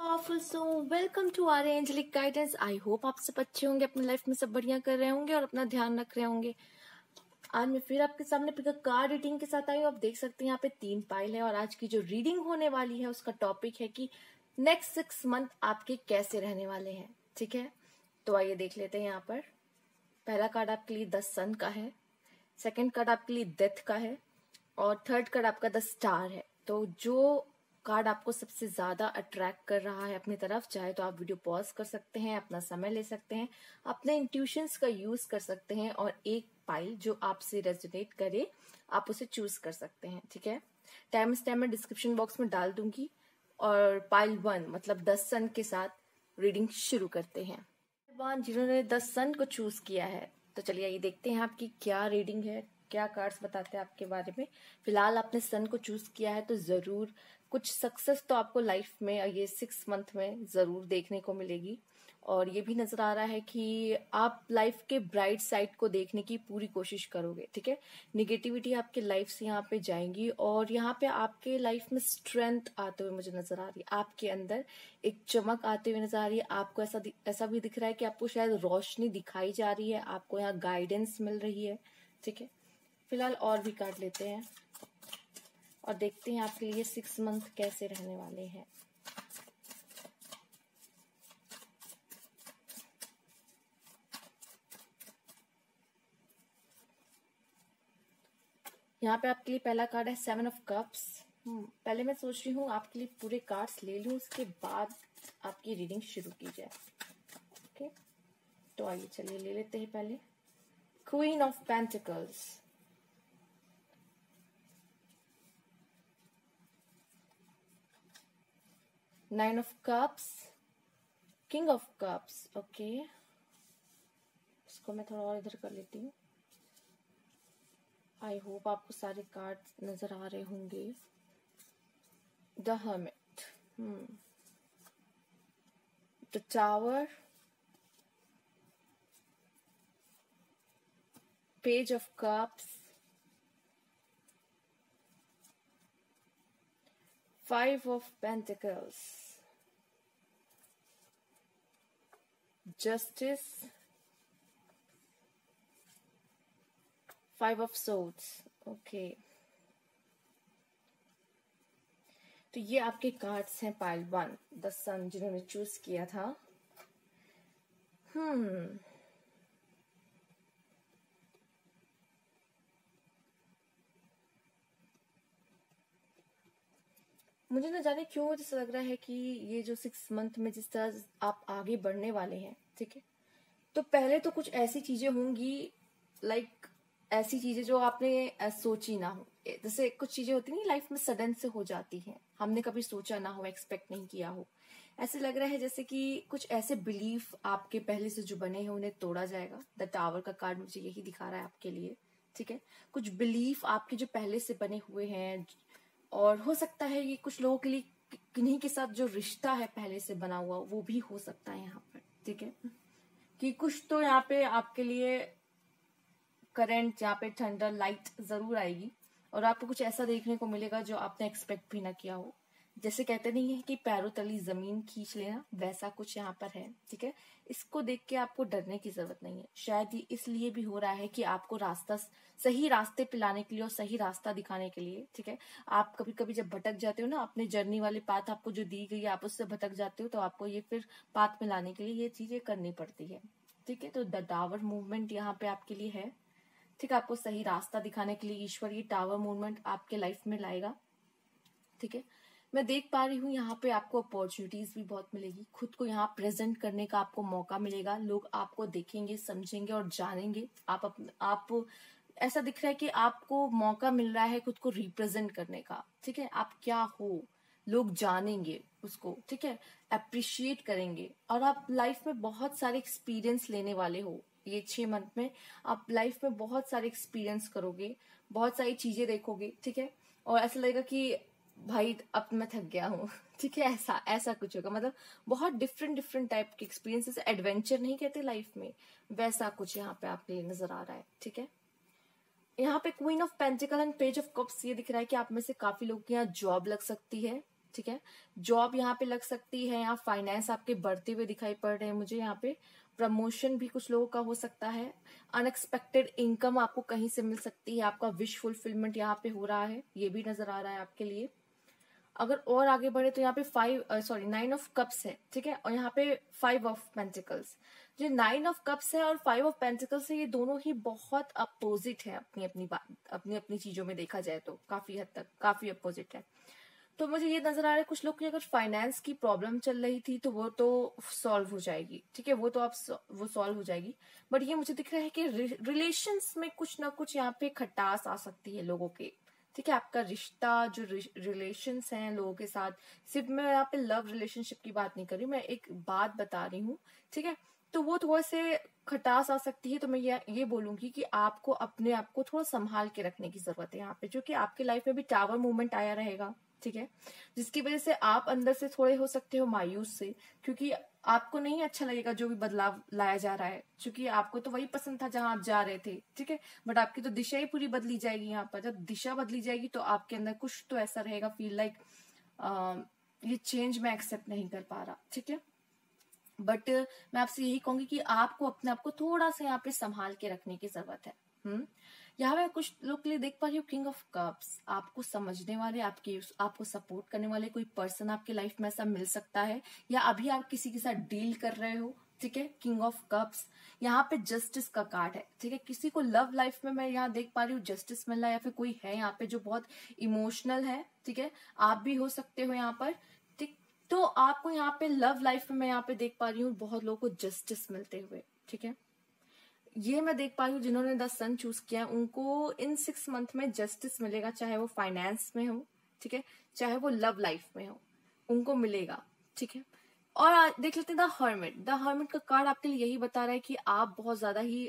So welcome to our angelic guidance. I hope आप सब अच्छे होंगे, अपनी लाइफ में सब बढ़िया कर रहे होंगे और अपना ध्यान रख रहे होंगे। आज मैं फिर आपके सामने पिक कार्ड रीडिंग के साथ आई हूँ। आप देख सकते हैं यहाँ पे 3 पाइल है और आज की जो रीडिंग होने वाली है उसका टॉपिक है कि नेक्स्ट 6 मंथ आपके कैसे रहने वाले हैं। ठीक है, तो आइए देख लेते हैं। यहाँ पर पहला कार्ड आपके लिए द सन का है, सेकंड कार्ड आपके लिए डेथ का है और थर्ड कार्ड आपका द स्टार है। तो जो कार्ड आपको सबसे ज्यादा अट्रैक्ट कर रहा है अपनी तरफ, चाहे तो आप वीडियो पॉज कर सकते हैं, अपना समय ले सकते हैं, अपने इंट्यूशंस का यूज कर सकते हैं और एक पाइल जो आपसे रेजोनेट करे आप उसे चूज कर सकते हैं। ठीक है, टाइम स्टैम्प मैं डिस्क्रिप्शन बॉक्स में डाल दूंगी और पाइल 1 मतलब 10 सन के साथ रीडिंग शुरू करते हैं। जिन्होंने 10 सन को चूज किया है तो चलिए ये देखते हैं आपकी क्या रीडिंग है, क्या कार्ड्स बताते हैं आपके बारे में। फिलहाल आपने सन को चूज किया है तो जरूर कुछ सक्सेस तो आपको लाइफ में ये 6 मंथ में जरूर देखने को मिलेगी। और ये भी नजर आ रहा है कि आप लाइफ के ब्राइट साइड को देखने की पूरी कोशिश करोगे। ठीक है, निगेटिविटी आपके लाइफ से यहाँ पे जाएंगी और यहाँ पे आपके लाइफ में स्ट्रेंथ आते हुए मुझे नजर आ रही है। आपके अंदर एक चमक आते हुए नजर आ रही है। आपको ऐसा भी दिख रहा है कि आपको शायद रोशनी दिखाई जा रही है, आपको यहाँ गाइडेंस मिल रही है। ठीक है, फिलहाल और भी कार्ड लेते हैं और देखते हैं आपके लिए 6 मंथ कैसे रहने वाले हैं। यहाँ पे आपके लिए पहला कार्ड है 7 ऑफ कप्स। पहले मैं सोच रही हूँ आपके लिए पूरे कार्ड्स ले लूं, उसके बाद आपकी रीडिंग शुरू की जाए। ओके, तो आइए चलिए ले लेते हैं। पहले queen of pentacles, nine of cups, king of cups. Okay, इसको मैं थोड़ा और इधर कर लेती हूँ। आई होप आपको सारे कार्ड नजर आ रहे होंगे। The hermit, the tower, page of cups, 5 of pentacles, justice, 5 of swords. Okay, तो ये आपके कार्ड्स हैं पाइल 1 द सन जिन्होंने चूज किया था। मुझे न जाने क्यों जैसा लग रहा है कि ये जो 6 मंथ में जिस तरह आप आगे बढ़ने वाले हैं, ठीक है, तो पहले तो कुछ ऐसी चीजें होंगी, लाइक ऐसी चीजें जो आपने सोची ना हो। जैसे कुछ चीजें होती नहीं लाइफ में सडन से हो जाती हैं, हमने कभी सोचा ना हो, एक्सपेक्ट नहीं किया हो। ऐसे लग रहा है जैसे कि कुछ ऐसे बिलीफ आपके पहले से जो बने हैं उन्हें तोड़ा जाएगा। द टावर का कार्ड मुझे यही दिखा रहा है आपके लिए। ठीक है, कुछ बिलीफ आपके जो पहले से बने हुए हैं और हो सकता है ये कुछ लोगों के लिए किन्हीं के साथ जो रिश्ता है पहले से बना हुआ वो भी हो सकता है यहाँ पर। ठीक है, कि कुछ तो यहाँ पे आपके लिए करंट, यहाँ पे थंडर लाइट जरूर आएगी और आपको कुछ ऐसा देखने को मिलेगा जो आपने एक्सपेक्ट भी ना किया हो। जैसे कहते नहीं है कि पैरों तली जमीन खींच लेना, वैसा कुछ यहाँ पर है। ठीक है, इसको देख के आपको डरने की जरूरत नहीं है। शायद ये इसलिए भी हो रहा है कि आपको रास्ता, सही रास्ते पे लाने के लिए और सही रास्ता दिखाने के लिए। ठीक है, आप कभी कभी जब भटक जाते हो ना, अपने जर्नी वाली पाथ आपको जो दी गई है आप उससे भटक जाते हो, तो आपको ये फिर पाथ में लाने के लिए ये चीजें करनी पड़ती है। ठीक है, तो द टावर मूवमेंट यहाँ पे आपके लिए है। ठीक है, आपको सही रास्ता दिखाने के लिए ईश्वर ये टावर मूवमेंट आपके लाइफ में लाएगा। ठीक है, मैं देख पा रही हूँ यहाँ पे आपको अपॉर्चुनिटीज भी बहुत मिलेगी, खुद को यहाँ प्रेजेंट करने का आपको मौका मिलेगा। लोग आपको देखेंगे, समझेंगे और जानेंगे। आप ऐसा दिख रहा है कि आपको मौका मिल रहा है खुद को रिप्रेजेंट करने का। ठीक है, आप क्या हो लोग जानेंगे उसको। ठीक है, अप्रिशिएट करेंगे और आप लाइफ में बहुत सारे एक्सपीरियंस लेने वाले हो। ये 6 मंथ में आप लाइफ में बहुत सारे एक्सपीरियंस करोगे, बहुत सारी चीजें देखोगे। ठीक है, और ऐसा लगेगा कि भाई अब मैं थक गया हूँ। ठीक है, ऐसा ऐसा कुछ होगा, मतलब बहुत डिफरेंट टाइप के एक्सपीरियंसेस। एडवेंचर नहीं कहते लाइफ में, वैसा कुछ यहाँ पे आपके लिए नजर आ रहा है। ठीक है, यहाँ पे queen of pentacle and page of cups ये दिख रहा है कि आप में से काफी लोगों की यहाँ जॉब लग सकती है। ठीक है। जॉब यहाँ पे लग सकती है, या फाइनेंस आपके बढ़ते हुए दिखाई पड़ रहे हैं मुझे यहाँ पे। प्रमोशन भी कुछ लोगों का हो सकता है। अनएक्सपेक्टेड इनकम आपको कहीं से मिल सकती है, आपका विश फुलफिलमेंट यहाँ पे हो रहा है, ये भी नजर आ रहा है आपके लिए। अगर और आगे बढ़े तो यहाँ पे 9 ऑफ कप्स है, ठीक है, और यहाँ पे 5 ऑफ पेंटिकल्स। जो 9 ऑफ कप्स है और 5 ऑफ पेंटिकल्स है, ये दोनों ही बहुत अपोजिट है अपनी अपनी बात, अपनी अपनी चीजों में देखा जाए तो काफी हद तक काफी अपोजिट है। तो मुझे ये नजर आ रहा है कुछ लोग की अगर फाइनेंस की प्रॉब्लम चल रही थी तो वो तो सॉल्व हो जाएगी, ठीक है, वो तो आप वो सॉल्व हो जाएगी। बट ये मुझे दिख रहा है कि रिलेशंस में कुछ ना कुछ यहाँ पे खटास आ सकती है लोगों के, ठीक है। आपका रिश्ता जो रिलेशंस हैं लोगों के साथ, सिर्फ मैं यहाँ पे लव रिलेशनशिप की बात नहीं कर रही, मैं एक बात बता रही हूँ, ठीक है। तो वो थोड़े से खटास आ सकती है। तो मैं ये बोलूंगी कि आपको अपने आप को थोड़ा संभाल के रखने की जरूरत है यहाँ पे, जो कि आपके लाइफ में भी टावर मूवमेंट आया रहेगा, ठीक है, जिसकी वजह से आप अंदर से थोड़े हो सकते हो मायूस से, क्योंकि आपको नहीं अच्छा लगेगा जो भी बदलाव लाया जा रहा है, क्योंकि आपको तो वही पसंद था जहां आप जा रहे थे, ठीक है। बट आपकी तो दिशा ही पूरी बदली जाएगी यहाँ पर। जब दिशा बदली जाएगी तो आपके अंदर कुछ तो ऐसा रहेगा, फील लाइक ये चेंज मैं एक्सेप्ट नहीं कर पा रहा, ठीक है। बट मैं आपसे यही कहूंगी कि आपको अपने आप को थोड़ा सा यहाँ पे संभाल के रखने की जरूरत है। यहाँ पे कुछ लोग के लिए देख पा रही हूँ किंग ऑफ कप्स, आपको समझने वाले, आपको सपोर्ट करने वाले कोई पर्सन आपके लाइफ में ऐसा मिल सकता है, या अभी आप किसी के साथ डील कर रहे हो, ठीक है। किंग ऑफ कप्स यहाँ पे जस्टिस का कार्ड है, ठीक है। किसी को लव लाइफ में मैं यहाँ देख पा रही हूँ जस्टिस मिल रहा है, या फिर कोई है यहाँ पे जो बहुत इमोशनल है, ठीक है, आप भी हो सकते हो यहाँ पर, ठीक। तो आपको यहाँ पे लव लाइफ में मैं यहाँ पे देख पा रही हूँ बहुत लोगों को जस्टिस मिलते हुए, ठीक है। ये मैं देख पा रही हूँ जिन्होंने द सन चूज किया उनको इन 6 मंथ में जस्टिस मिलेगा, चाहे वो फाइनेंस में हो, ठीक है, चाहे वो लव लाइफ में हो, उनको मिलेगा, ठीक है। और देख लेते हैं द हर्मिट का कार्ड आपके लिए यही बता रहा है कि आप बहुत ज्यादा ही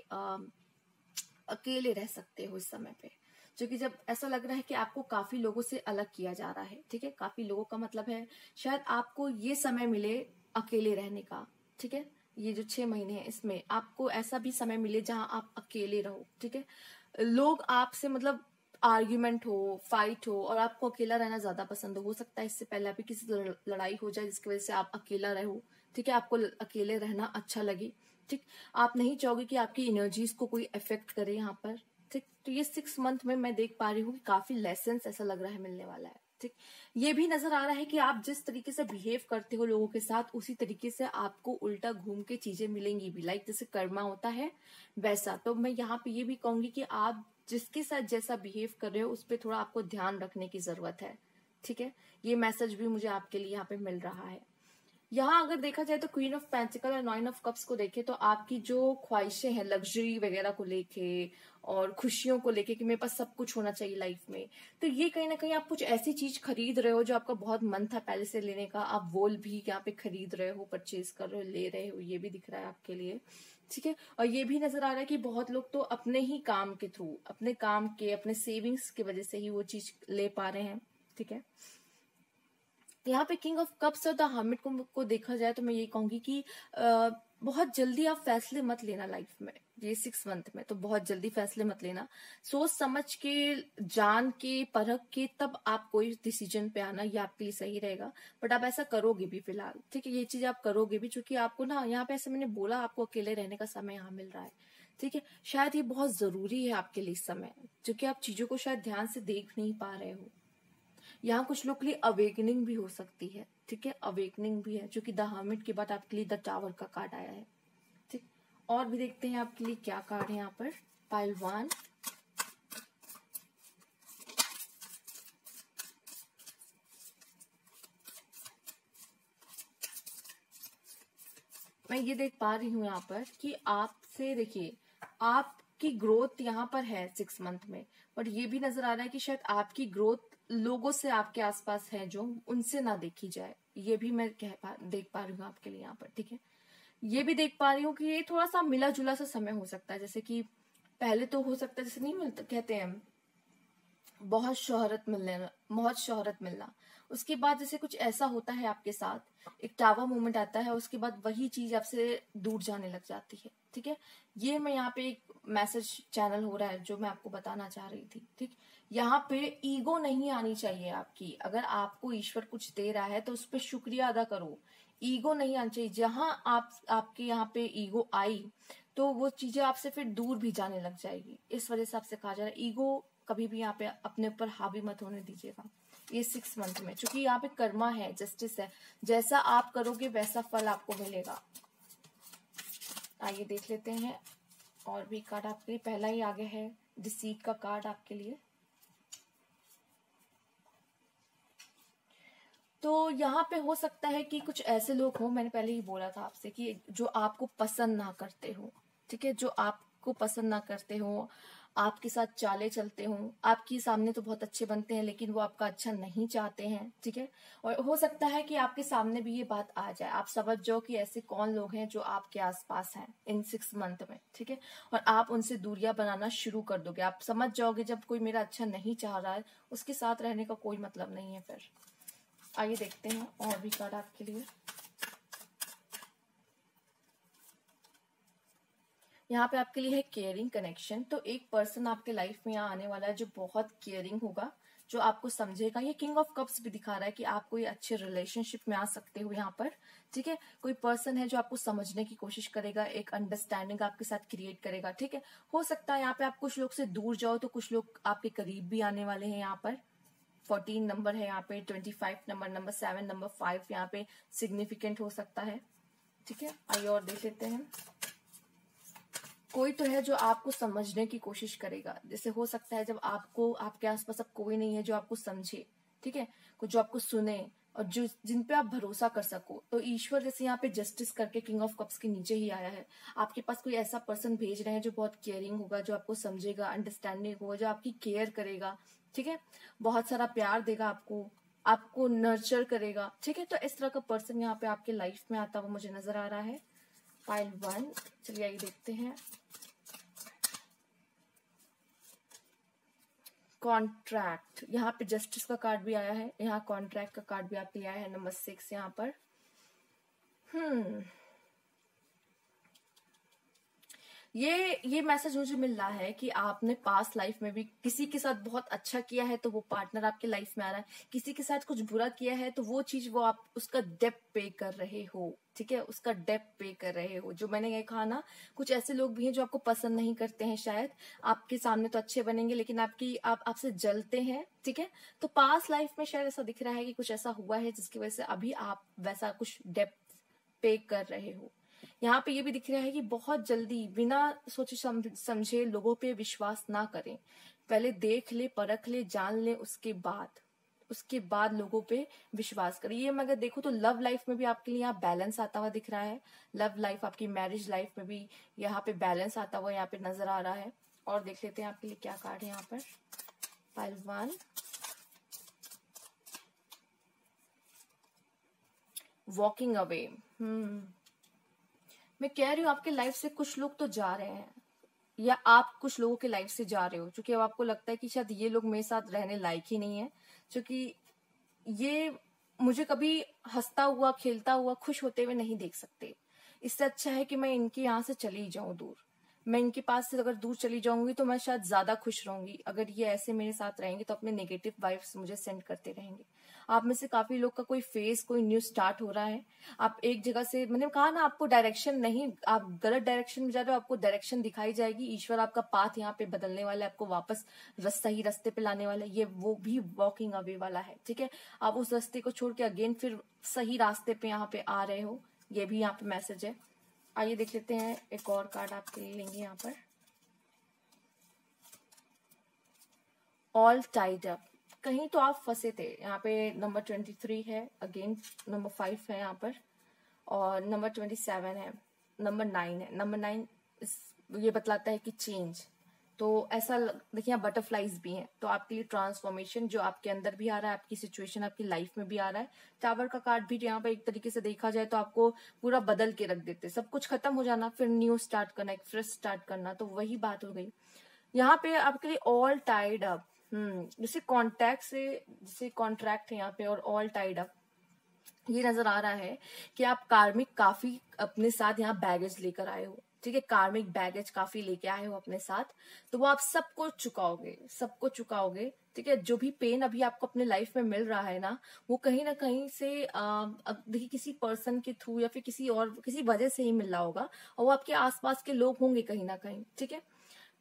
अकेले रह सकते हो इस समय पे, क्योंकि जब ऐसा लग रहा है कि आपको काफी लोगों से अलग किया जा रहा है, ठीक है। काफी लोगों का मतलब है शायद आपको ये समय मिले अकेले रहने का, ठीक है। ये जो 6 महीने हैं इसमें आपको ऐसा भी समय मिले जहां आप अकेले रहो, ठीक है। लोग आपसे मतलब आर्ग्यूमेंट हो, फाइट हो, और आपको अकेला रहना ज्यादा पसंद हो सकता है इससे पहले अभी किसी लड़ाई हो जाए जिसकी वजह से आप अकेला रहो, ठीक है, आपको अकेले रहना अच्छा लगे, ठीक। आप नहीं चाहोगे कि आपकी एनर्जीज को कोई इफेक्ट करे यहाँ पर, ठीक। तो ये 6 मंथ में मैं देख पा रही हूँ कि काफी लेसन ऐसा लग रहा है मिलने वाला है, ठीक। ये भी नजर आ रहा है कि आप जिस तरीके से बिहेव करते हो लोगों के साथ उसी तरीके से आपको उल्टा घूम के चीजें मिलेंगी भी, लाइक जैसे कर्मा होता है वैसा। तो मैं यहाँ पे ये भी कहूंगी कि आप जिसके साथ जैसा बिहेव कर रहे हो उस पर थोड़ा आपको ध्यान रखने की जरूरत है, ठीक है। ये मैसेज भी मुझे आपके लिए यहाँ पे मिल रहा है। यहाँ अगर देखा जाए तो क्वीन ऑफ पेंटिकल और 9 ऑफ कप्स को देखे तो आपकी जो ख्वाहिशें हैं लग्जरी वगैरह को लेके और खुशियों को लेके कि मेरे पास सब कुछ होना चाहिए लाइफ में, तो ये कहीं ना कहीं आप कुछ ऐसी चीज खरीद रहे हो जो आपका बहुत मन था पहले से लेने का, आप वो भी यहाँ पे खरीद रहे हो, परचेज कर रहे हो, ले रहे हो, ये भी दिख रहा है आपके लिए, ठीक है। और ये भी नजर आ रहा है कि बहुत लोग तो अपने ही काम के थ्रू, अपने काम के, अपने सेविंग्स की वजह से ही वो चीज ले पा रहे हैं, ठीक है। यहाँ पे किंग ऑफ कप्स और द हर्मिट को देखा जाए तो मैं ये कहूंगी कि बहुत जल्दी आप फैसले मत लेना लाइफ में, ये 6 मंथ में तो बहुत जल्दी फैसले मत लेना, सोच समझ के, जान के, परख के तब आप कोई डिसीजन पे आना, ये आपके लिए सही रहेगा। बट आप ऐसा करोगे भी फिलहाल, ठीक है, ये चीज आप करोगे भी, क्योंकि आपको ना यहाँ पे ऐसे मैंने बोला आपको अकेले रहने का समय यहाँ मिल रहा है, ठीक है। शायद ये बहुत जरूरी है आपके लिए इस समय, क्योंकि आप चीजों को शायद ध्यान से देख नहीं पा रहे हो। यहाँ कुछ लोग के लिए अवेकनिंग भी हो सकती है, ठीक है, अवेकनिंग भी है, जो कि द हर्मिट के बाद आपके लिए द टावर का कार्ड आया है, ठीक। और भी देखते हैं आपके लिए क्या कार्ड है यहाँ पर। पाइल 1, मैं ये देख पा रही हूँ यहाँ पर कि आपसे देखिए आपकी ग्रोथ यहाँ पर है 6 मंथ में, बट ये भी नजर आ रहा है कि शायद आपकी ग्रोथ लोगों से आपके आसपास है जो उनसे ना देखी जाए, ये भी मैं देख पा रही हूँ आपके लिए यहाँ पर, ठीक है। ये भी देख पा रही हूँ कि ये थोड़ा सा मिला जुला सा समय हो सकता है, जैसे कि पहले तो हो सकता है जैसे नहीं मिलता, कहते हैं बहुत शोहरत मिलना, उसके बाद जैसे कुछ ऐसा होता है आपके साथ, एक टावर मोमेंट आता है, उसके बाद वही चीज आपसे दूर जाने लग जाती है, ठीक है। ये मैं यहाँ पे एक मैसेज चैनल हो रहा है जो मैं आपको बताना चाह रही थी, ठीक। यहाँ पे ईगो नहीं आनी चाहिए आपकी। अगर आपको ईश्वर कुछ दे रहा है तो उस पर शुक्रिया अदा करो, ईगो नहीं आनी चाहिए। जहां आपके यहाँ पे ईगो आई तो वो चीजें आपसे फिर दूर भी जाने लग जाएगी। इस वजह से आपसे कहा जा रहा है ईगो कभी भी यहाँ पे अपने ऊपर हावी मत होने दीजिएगा ये 6 मंथ में, क्योंकि यहाँ पे कर्मा है, जस्टिस है, जैसा आप करोगे वैसा फल आपको मिलेगा। आइए देख लेते हैं और भी कार्ड आपके लिए। पहला ही आगे है डिसीट का कार्ड आपके लिए। तो यहाँ पे हो सकता है कि कुछ ऐसे लोग हो, मैंने पहले ही बोला था आपसे कि जो आपको पसंद ना करते हो, ठीक है, जो आपको पसंद ना करते हो, आपके साथ चाले चलते हो, आपके सामने तो बहुत अच्छे बनते हैं लेकिन वो आपका अच्छा नहीं चाहते हैं, ठीक है। और हो सकता है कि आपके सामने भी ये बात आ जाए, आप समझ जाओ कि ऐसे कौन लोग हैं जो आपके आसपास हैं इन 6 मंथ में, ठीक है, और आप उनसे दूरियां बनाना शुरू कर दोगे। आप समझ जाओगे जब कोई मेरा अच्छा नहीं चाह रहा है उसके साथ रहने का कोई मतलब नहीं है फिर। आइए देखते हैं और भी कार्ड आपके लिए। यहाँ पे आपके लिए है केयरिंग कनेक्शन। तो एक पर्सन आपके लाइफ में यहाँ आने वाला है जो बहुत केयरिंग होगा, जो आपको समझेगा। ये किंग ऑफ कप्स भी दिखा रहा है कि आप कोई अच्छे रिलेशनशिप में आ सकते हो यहाँ पर, ठीक है। कोई पर्सन है जो आपको समझने की कोशिश करेगा, एक अंडरस्टैंडिंग आपके साथ क्रिएट करेगा, ठीक है। हो सकता है यहाँ पे आप कुछ लोग से दूर जाओ तो कुछ लोग आपके करीब भी आने वाले हैं। यहाँ पर 14 नंबर है, यहाँ पे 25 नंबर, नंबर 7, नंबर 5 यहाँ पे सिग्निफिकेंट हो सकता है, ठीक है। आइए और देख लेते हैं। कोई तो है जो आपको समझने की कोशिश करेगा। जैसे हो सकता है जब आपको आपके आसपास अब कोई नहीं है जो आपको समझे, ठीक है, कोई जो आपको सुने और जो जिन पे आप भरोसा कर सको। तो ईश्वर जैसे यहाँ पे जस्टिस करके किंग ऑफ कप्स के नीचे ही आया है। आपके पास कोई ऐसा पर्सन भेज रहे हैं जो बहुत केयरिंग होगा, जो आपको समझेगा, अंडरस्टैंडिंग होगा, जो आपकी केयर करेगा, ठीक है, बहुत सारा प्यार देगा आपको, आपको नर्चर करेगा, ठीक है। तो इस तरह का पर्सन यहाँ पे आपके लाइफ में आता हुआ मुझे नजर आ रहा है। पाइल 1, चलिए आइए देखते हैं। कॉन्ट्रैक्ट, यहाँ पे जस्टिस का कार्ड भी आया है, यहाँ कॉन्ट्रैक्ट का कार्ड भी आपके लिए आया है, नंबर 6 यहाँ पर। ये मैसेज मुझे मिल रहा है कि आपने पास्ट लाइफ में भी किसी के साथ बहुत अच्छा किया है तो वो पार्टनर आपके लाइफ में आ रहा है। किसी के साथ कुछ बुरा किया है तो वो चीज वो आप उसका डेप्थ पे कर रहे हो, ठीक है, उसका डेप्थ पे कर रहे हो। जो मैंने ये कहा ना, कुछ ऐसे लोग भी हैं जो आपको पसंद नहीं करते हैं, शायद आपके सामने तो अच्छे बनेंगे लेकिन आपसे जलते हैं, ठीक है। तो पास्ट लाइफ में शायद ऐसा दिख रहा है कि कुछ ऐसा हुआ है जिसकी वजह से अभी आप वैसा कुछ डेप्थ पे कर रहे हो। यहाँ पे ये भी दिख रहा है कि बहुत जल्दी बिना सोचे समझे लोगों पे विश्वास ना करें। पहले देख ले, परख ले, जान ले, उसके बाद लोगों पे विश्वास करें। ये मैं अगर देखो तो लव लाइफ में भी आपके लिए यहाँ बैलेंस आता हुआ दिख रहा है। लव लाइफ, आपकी मैरिज लाइफ में भी यहाँ पे बैलेंस आता हुआ यहाँ पे नजर आ रहा है। और देख लेते हैं आपके लिए क्या कार्ड है यहाँ पर। Pile 1, walking away. मैं कह रही हूँ आपके लाइफ से कुछ लोग तो जा रहे हैं, या आप कुछ लोगों के लाइफ से जा रहे हो, क्योंकि अब आपको लगता है कि शायद ये लोग मेरे साथ रहने लायक ही नहीं है, क्योंकि ये मुझे कभी हंसता हुआ, खेलता हुआ, खुश होते हुए नहीं देख सकते। इससे अच्छा है कि मैं इनके यहाँ से चली जाऊं दूर। मैं इनके पास से अगर दूर चली जाऊंगी तो मैं शायद ज्यादा खुश रहूंगी। अगर ये ऐसे मेरे साथ रहेंगे तो अपने नेगेटिव वाइब्स मुझे सेंड करते रहेंगे। आप में से काफी लोग का कोई फेज, कोई न्यू स्टार्ट हो रहा है। आप एक जगह से, मैंने कहा ना, आपको डायरेक्शन नहीं, आप गलत डायरेक्शन में जा रहे हो, आपको डायरेक्शन दिखाई जाएगी। ईश्वर आपका पाथ यहाँ पे बदलने वाला है, आपको वापस सही रास्ते पे लाने वाला है। ये वो भी वॉकिंग अवे वाला है, ठीक है। आप उस रास्ते को छोड़ के अगेन फिर सही रास्ते पे यहाँ पे आ रहे हो, ये भी यहाँ पे मैसेज है। आइए देख लेते हैं, एक और कार्ड आपके लिए लेंगे यहाँ पर। ऑल टाइड अप, कहीं तो आप फंसे थे। यहाँ पे नंबर 23 है, अगेन नंबर 5 है यहाँ पर, और नंबर 27 है, नंबर 9 है। नंबर 9 ये बतलाता है कि चेंज। तो ऐसा देखिए, यहाँ बटरफ्लाइज भी हैं, तो आपके लिए ट्रांसफॉर्मेशन जो आपके अंदर भी आ रहा है, आपकी सिचुएशन आपकी लाइफ में भी आ रहा है। टावर का कार्ड भी यहाँ पे एक तरीके से देखा जाए तो आपको पूरा बदल के रख देते, सब कुछ खत्म हो जाना, फिर न्यू स्टार्ट करना, एक फ्रेश स्टार्ट करना, तो वही बात हो गई। यहाँ पे आपके लिए ऑल टाइड अप, जैसे कॉन्टैक्ट से, जैसे कॉन्ट्रैक्ट है यहाँ पे, और ऑल टाइड अप ये नजर आ रहा है कि आप कार्मिक काफी अपने साथ यहाँ बैगेज लेकर आए हो, ठीक है, कार्मिक बैगेज काफी लेके आए हो अपने साथ, तो वो आप सबको चुकाओगे। ठीक है, जो भी पेन अभी आपको अपने लाइफ में मिल रहा है ना, वो कहीं ना कहीं से देखिए किसी पर्सन के थ्रू या फिर किसी वजह से ही मिल रहा होगा, और वो आपके आसपास के लोग होंगे कहीं ना कहीं। ठीक है,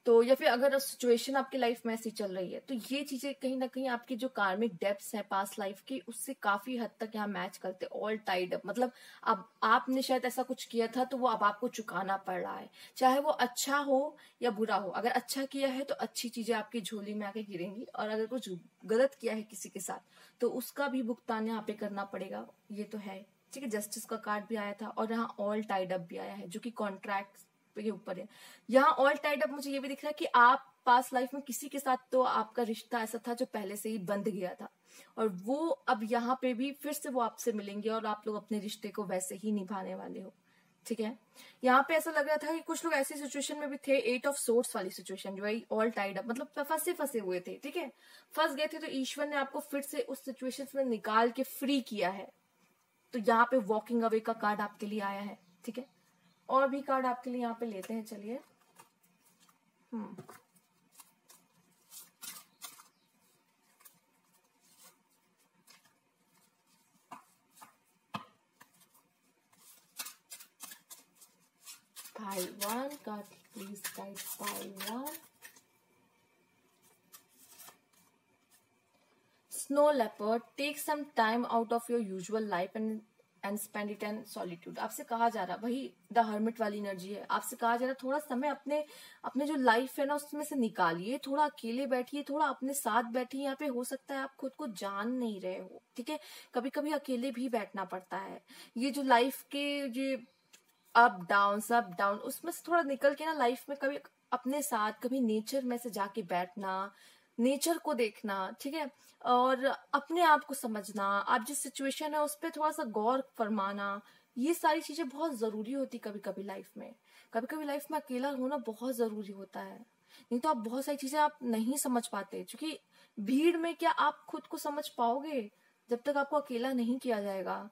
तो या फिर अगर सिचुएशन आपकी लाइफ में ऐसी चल रही है, तो ये चीजें कहीं ना कहीं आपकी जो कार्मिक डेप्थ्स है पास्ट लाइफ की, उससे काफी हद तक यहाँ मैच करते, ऑल टाइड अप। मतलब अब आपने शायद ऐसा कुछ किया था, तो वो अब आपको चुकाना पड़ रहा है, चाहे वो अच्छा हो या बुरा हो। अगर अच्छा किया है तो अच्छी चीजें आपकी झोली में आके गिरेंगी, और अगर कुछ गलत किया है किसी के साथ, तो उसका भी भुगतान यहाँ पे करना पड़ेगा, ये तो है। ठीक है, जस्टिस का कार्ड भी आया था, और यहाँ ऑल टाइड अप भी आया है, जो कि कॉन्ट्रैक्ट के ऊपर है। यहाँ ऑल टाइड अप मुझे ये भी दिख रहा है कि आप पास्ट लाइफ में किसी के साथ तो आपका रिश्ता ऐसा था जो पहले से ही बंध गया था, और वो अब यहाँ पे भी फिर से वो आपसे मिलेंगे, और आप लोग अपने रिश्ते को वैसे ही निभाने वाले हो। ठीक है, यहाँ पे ऐसा लग रहा था कि कुछ लोग ऐसी सिचुएशन में भी थे, 8 ऑफ सोर्ड्स वाली सिचुएशन, जो है ऑल टाइड अप, मतलब फंसे हुए थे। ठीक है, फंस गए थे, तो ईश्वर ने आपको फिर से उस सिचुएशन में निकाल के फ्री किया है। तो यहाँ पे वॉकिंग अवे का कार्ड आपके लिए आया है। ठीक है, और भी कार्ड आपके लिए यहाँ पे लेते हैं, चलिए। 1 card, please guide 1. Snow leopard, take some time out of your usual life and spend it in solitude. आपसे कहा जा रहा, वही द हर्मिट वाली एनर्जी है, आपसे कहा जा रहा थोड़ा समय अपने जो लाइफ है ना उसमें से निकालिए, थोड़ा अकेले बैठिए, थोड़ा अपने साथ बैठिए। यहाँ पे हो सकता है आप खुद को जान नहीं रहे हो। ठीक है, कभी कभी अकेले भी बैठना पड़ता है। ये जो लाइफ के ये अप डाउन, उसमें से थोड़ा निकल के ना लाइफ में कभी अपने साथ, कभी नेचर में से जाके बैठना, नेचर को देखना। ठीक है, और अपने आप को समझना, आप जिस सिचुएशन है उस पर थोड़ा सा गौर फरमाना, ये सारी चीजें बहुत जरूरी होती कभी कभी लाइफ में। कभी कभी लाइफ में अकेला होना बहुत जरूरी होता है, नहीं तो आप बहुत सारी चीजें आप नहीं समझ पाते, क्योंकि भीड़ में क्या आप खुद को समझ पाओगे जब तक आपको अकेला नहीं किया जाएगा।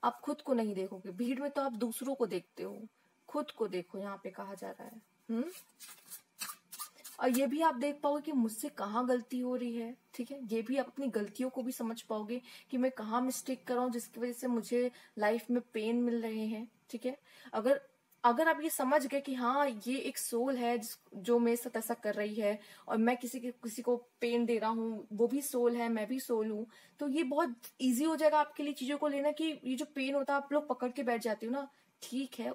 आप खुद को नहीं देखोगे, भीड़ में तो आप दूसरों को देखते हो, खुद को देखो, यहाँ पे कहा जा रहा है। और ये भी आप देख पाओगे कि मुझसे कहाँ गलती हो रही है। ठीक है, ये भी आप अपनी गलतियों को भी समझ पाओगे कि मैं कहाँ मिस्टेक कर रहा हूँ, जिसकी वजह से मुझे लाइफ में पेन मिल रहे हैं। ठीक है, अगर आप ये समझ गए कि हाँ ये एक सोल है जो मेरे साथ ऐसा कर रही है, और मैं किसी को पेन दे रहा हूँ, वो भी सोल है, मैं भी सोल हूँ, तो ये बहुत इजी हो जाएगा आपके लिए चीजों को लेना। कि ये जो पेन होता है आप लोग पकड़ के बैठ जाते हो ना, ठीक है,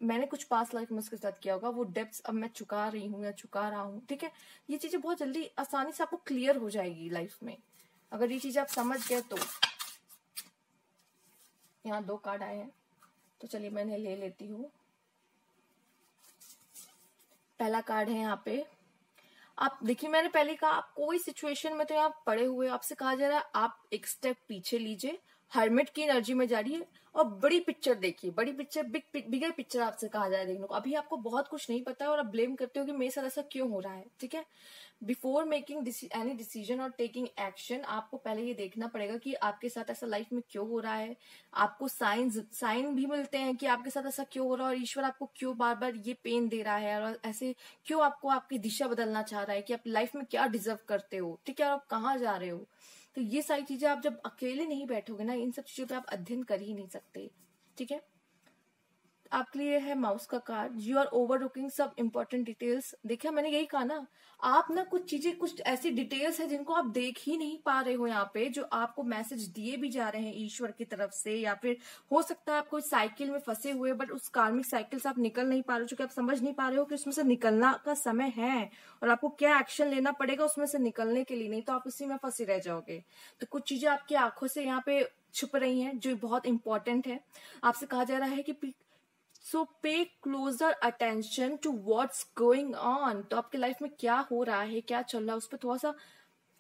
मैंने कुछ पास्ट लाइफ में उसके साथ किया होगा, वो डेप्थ्स अब मैं चुका रही हूँ या चुका रहा हूँ। ठीक है, ये चीजें बहुत जल्दी आसानी से आपको क्लियर हो जाएगी लाइफ में, अगर ये चीजें आप समझ गए तो। यहाँ 2 कार्ड आए हैं, तो चलिए मैं इन्हें ले लेती हूँ। पहला कार्ड है यहाँ पे, आप देखिए मैंने पहले कहा आप कोई सिचुएशन में तो यहाँ पड़े हुए, आपसे कहा जा रहा है आप एक स्टेप पीछे लीजिए, हर्मिट की एनर्जी में जा रही है, और बड़ी पिक्चर देखिए, बड़ी पिक्चर, बिगर पिक्चर आपसे कहा जा रहा है देखने को। अभी आपको बहुत कुछ नहीं पता है और आप ब्लेम करते हो कि मेरे साथ ऐसा क्यों हो रहा है। ठीक है, बिफोर मेकिंग एनी डिसीजन और टेकिंग एक्शन, आपको पहले ये देखना पड़ेगा कि आपके साथ ऐसा लाइफ में क्यों हो रहा है। आपको साइन भी मिलते हैं कि आपके साथ ऐसा क्यों हो रहा है, और ईश्वर आपको क्यों बार बार ये पेन दे रहा है, और ऐसे क्यों आपको आपकी दिशा बदलना चाह रहा है कि आप लाइफ में क्या डिजर्व करते हो। ठीक है, और आप कहाँ जा रहे हो। तो ये सारी चीजें आप जब अकेले नहीं बैठोगे ना, इन सब चीजों पे आप अध्ययन कर ही नहीं सकते। ठीक है, आपके लिए है माउस का card, you are overlooking सब इम्पोर्टेंट डिटेल्स। देखिए मैंने यही कहा ना, आप ना कुछ चीजें, कुछ ऐसी डिटेल्स है जिनको आप देख ही नहीं पा रहे हो यहाँ पे, जो आपको मैसेज दिए भी जा रहे हैं ईश्वर की तरफ से, या फिर हो सकता है आप कोई साइकिल में फंसे हुए, बट उस कार्मिक साइकिल से आप निकल नहीं पा रहे हो, क्योंकि आप समझ नहीं पा रहे हो कि उसमें से निकलना का समय है, और आपको क्या एक्शन लेना पड़ेगा उसमें से निकलने के लिए, नहीं तो आप उसी में फंसे रह जाओगे। तो कुछ चीजें आपकी आंखों से यहाँ पे छुप रही हैं जो बहुत इंपॉर्टेंट है। आपसे कहा जा रहा है कि so pay closer attention to what's going on. तो आपकी लाइफ में क्या हो रहा है, क्या चल रहा है, उस पर थोड़ा सा